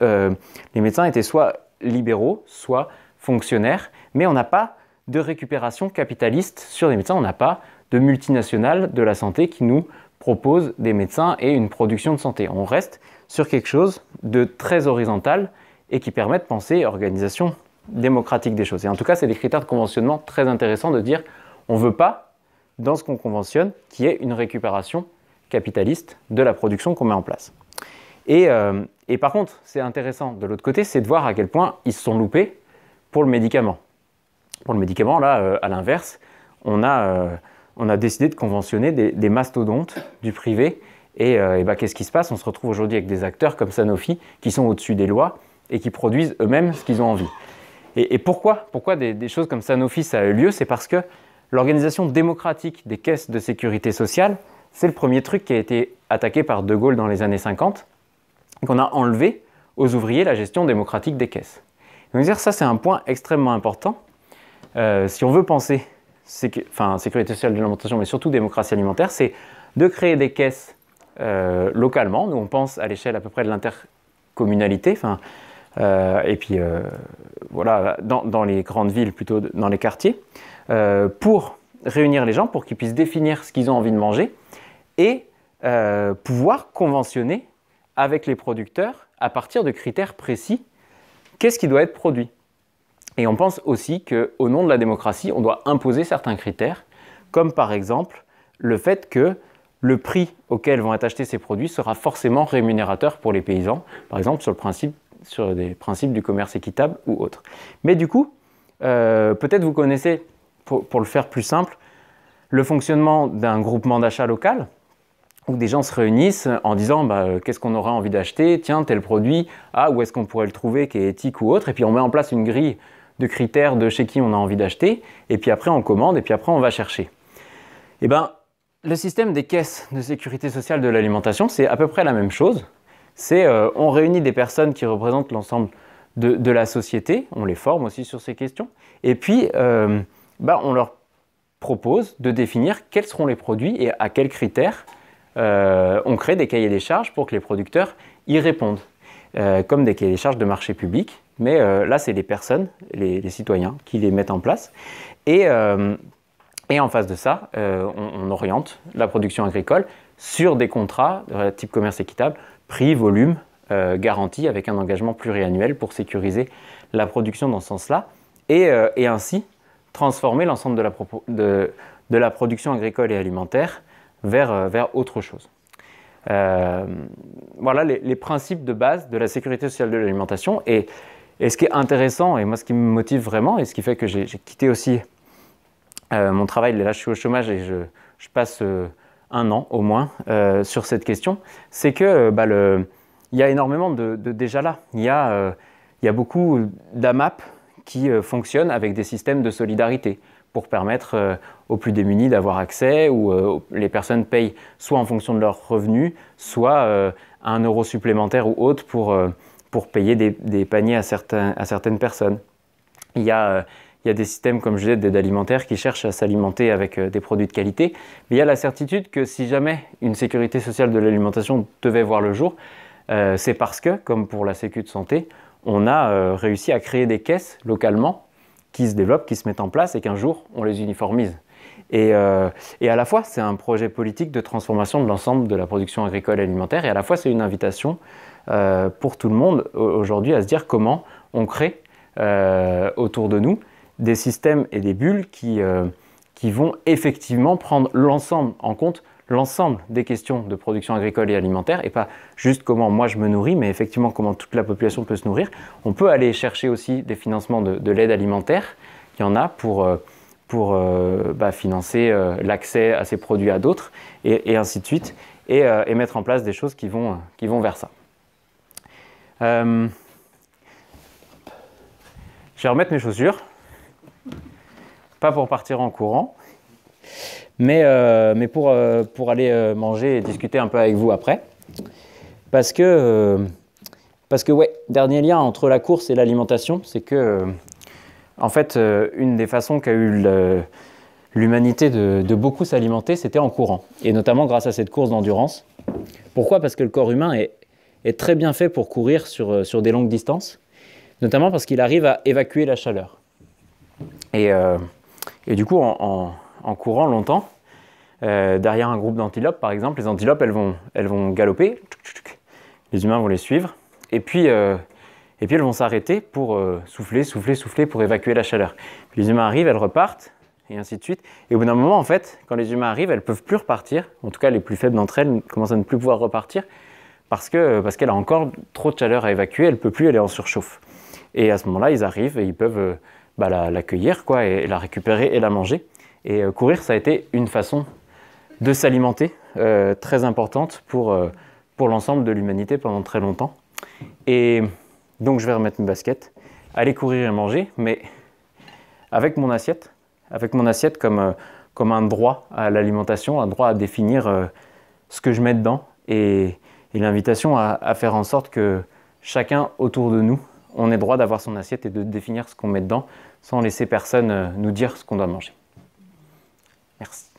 Les médecins étaient soit libéraux, soit fonctionnaires, mais on n'a pas de récupération capitaliste sur les médecins, on n'a pas de multinationales de la santé qui nous propose des médecins et une production de santé. On reste sur quelque chose de très horizontal et qui permet de penser organisation démocratique des choses. Et en tout cas, c'est des critères de conventionnement très intéressants de dire on ne veut pas, dans ce qu'on conventionne, qu'il y ait une récupération capitaliste de la production qu'on met en place. Et par contre, c'est intéressant de l'autre côté, c'est de voir à quel point ils se sont loupés pour le médicament. Pour le médicament, là, à l'inverse, on a décidé de conventionner des mastodontes du privé. Et qu'est-ce qui se passe? On se retrouve aujourd'hui avec des acteurs comme Sanofi qui sont au-dessus des lois et qui produisent eux-mêmes ce qu'ils ont envie. Et pourquoi des choses comme Sanofi, ça a eu lieu? C'est parce que l'organisation démocratique des caisses de sécurité sociale, c'est le premier truc qui a été attaqué par De Gaulle dans les années 50, et qu'on a enlevé aux ouvriers la gestion démocratique des caisses. Donc ça, c'est un point extrêmement important. Si on veut penser sécurité sociale de l'alimentation, mais surtout démocratie alimentaire, c'est de créer des caisses localement. Nous, on pense à l'échelle à peu près de l'intercommunalité, dans les grandes villes, plutôt dans les quartiers, pour réunir les gens, pour qu'ils puissent définir ce qu'ils ont envie de manger et pouvoir conventionner avec les producteurs à partir de critères précis. Qu'est-ce qui doit être produit? Et on pense aussi qu'au nom de la démocratie, on doit imposer certains critères, comme par exemple le fait que le prix auquel vont être achetés ces produits sera forcément rémunérateur pour les paysans, par exemple sur des principes du commerce équitable ou autres. Mais du coup, peut-être vous connaissez, pour le faire plus simple, le fonctionnement d'un groupement d'achat local, où des gens se réunissent en disant qu'est-ce qu'on aura envie d'acheter, tiens, tel produit, où est-ce qu'on pourrait le trouver qui est éthique ou autre, et puis on met en place une grille de critères de chez qui on a envie d'acheter, et puis après on commande, et puis après on va chercher. Eh bien, le système des caisses de sécurité sociale de l'alimentation, c'est à peu près la même chose. C'est on réunit des personnes qui représentent l'ensemble de la société, on les forme aussi sur ces questions, et puis on leur propose de définir quels seront les produits et à quels critères on crée des cahiers des charges pour que les producteurs y répondent, comme des cahiers des charges de marché public, mais là c'est les personnes, les citoyens qui les mettent en place, et en face de ça, on oriente la production agricole sur des contrats de type commerce équitable, prix, volume, garantie, avec un engagement pluriannuel pour sécuriser la production dans ce sens-là, et ainsi transformer l'ensemble de la production agricole et alimentaire vers autre chose. Voilà les principes de base de la sécurité sociale de l'alimentation. Et ce qui est intéressant, et moi ce qui me motive vraiment, et ce qui fait que j'ai quitté aussi mon travail, là je suis au chômage et je passe 1 an au moins sur cette question, c'est que il y a énormément de déjà là. Il y a beaucoup d'AMAP qui fonctionnent avec des systèmes de solidarité pour permettre aux plus démunis d'avoir accès, où les personnes payent soit en fonction de leurs revenus, soit 1 euro supplémentaire ou autre pour payer des paniers à certaines personnes. Il y a des systèmes, comme je disais, d'aide alimentaire qui cherchent à s'alimenter avec des produits de qualité. Mais il y a la certitude que si jamais une sécurité sociale de l'alimentation devait voir le jour, c'est parce que, comme pour la Sécu de santé, on a réussi à créer des caisses localement qui se développent, qui se mettent en place et qu'un jour, on les uniformise. Et à la fois, c'est un projet politique de transformation de l'ensemble de la production agricole et alimentaire, et à la fois, c'est une invitation pour tout le monde aujourd'hui à se dire comment on crée autour de nous des systèmes et des bulles qui vont effectivement prendre en compte l'ensemble des questions de production agricole et alimentaire, et pas juste comment moi je me nourris, mais effectivement comment toute la population peut se nourrir. On peut aller chercher aussi des financements de l'aide alimentaire, il y en a pour financer l'accès à ces produits à d'autres, et ainsi de suite, et mettre en place des choses qui vont vers ça. Je vais remettre mes chaussures, pas pour partir en courant, mais pour aller manger et discuter un peu avec vous après. Parce que ouais, dernier lien entre la course et l'alimentation, c'est que, en fait, une des façons qu'a eu l'humanité de beaucoup s'alimenter, c'était en courant. Et notamment grâce à cette course d'endurance. Pourquoi ? Parce que le corps humain est très bien fait pour courir sur des longues distances, notamment parce qu'il arrive à évacuer la chaleur. Et du coup, en courant longtemps, derrière un groupe d'antilopes, par exemple, les antilopes, elles vont galoper, les humains vont les suivre, et puis elles vont s'arrêter pour souffler pour évacuer la chaleur. Puis les humains arrivent, elles repartent, et ainsi de suite. Et au bout d'un moment, en fait, quand les humains arrivent, elles ne peuvent plus repartir, en tout cas les plus faibles d'entre elles commencent à ne plus pouvoir repartir, parce qu'elle a encore trop de chaleur à évacuer, elle ne peut plus, elle est en surchauffe. Et à ce moment-là, ils arrivent et ils peuvent l'accueillir, quoi, et la récupérer et la manger. Et courir, ça a été une façon de s'alimenter très importante pour l'ensemble de l'humanité pendant très longtemps. Et donc je vais remettre mes baskets, aller courir et manger, mais avec mon assiette comme un droit à l'alimentation, un droit à définir ce que je mets dedans, et l'invitation à faire en sorte que chacun autour de nous, on ait droit d'avoir son assiette et de définir ce qu'on met dedans, sans laisser personne nous dire ce qu'on doit manger. Merci.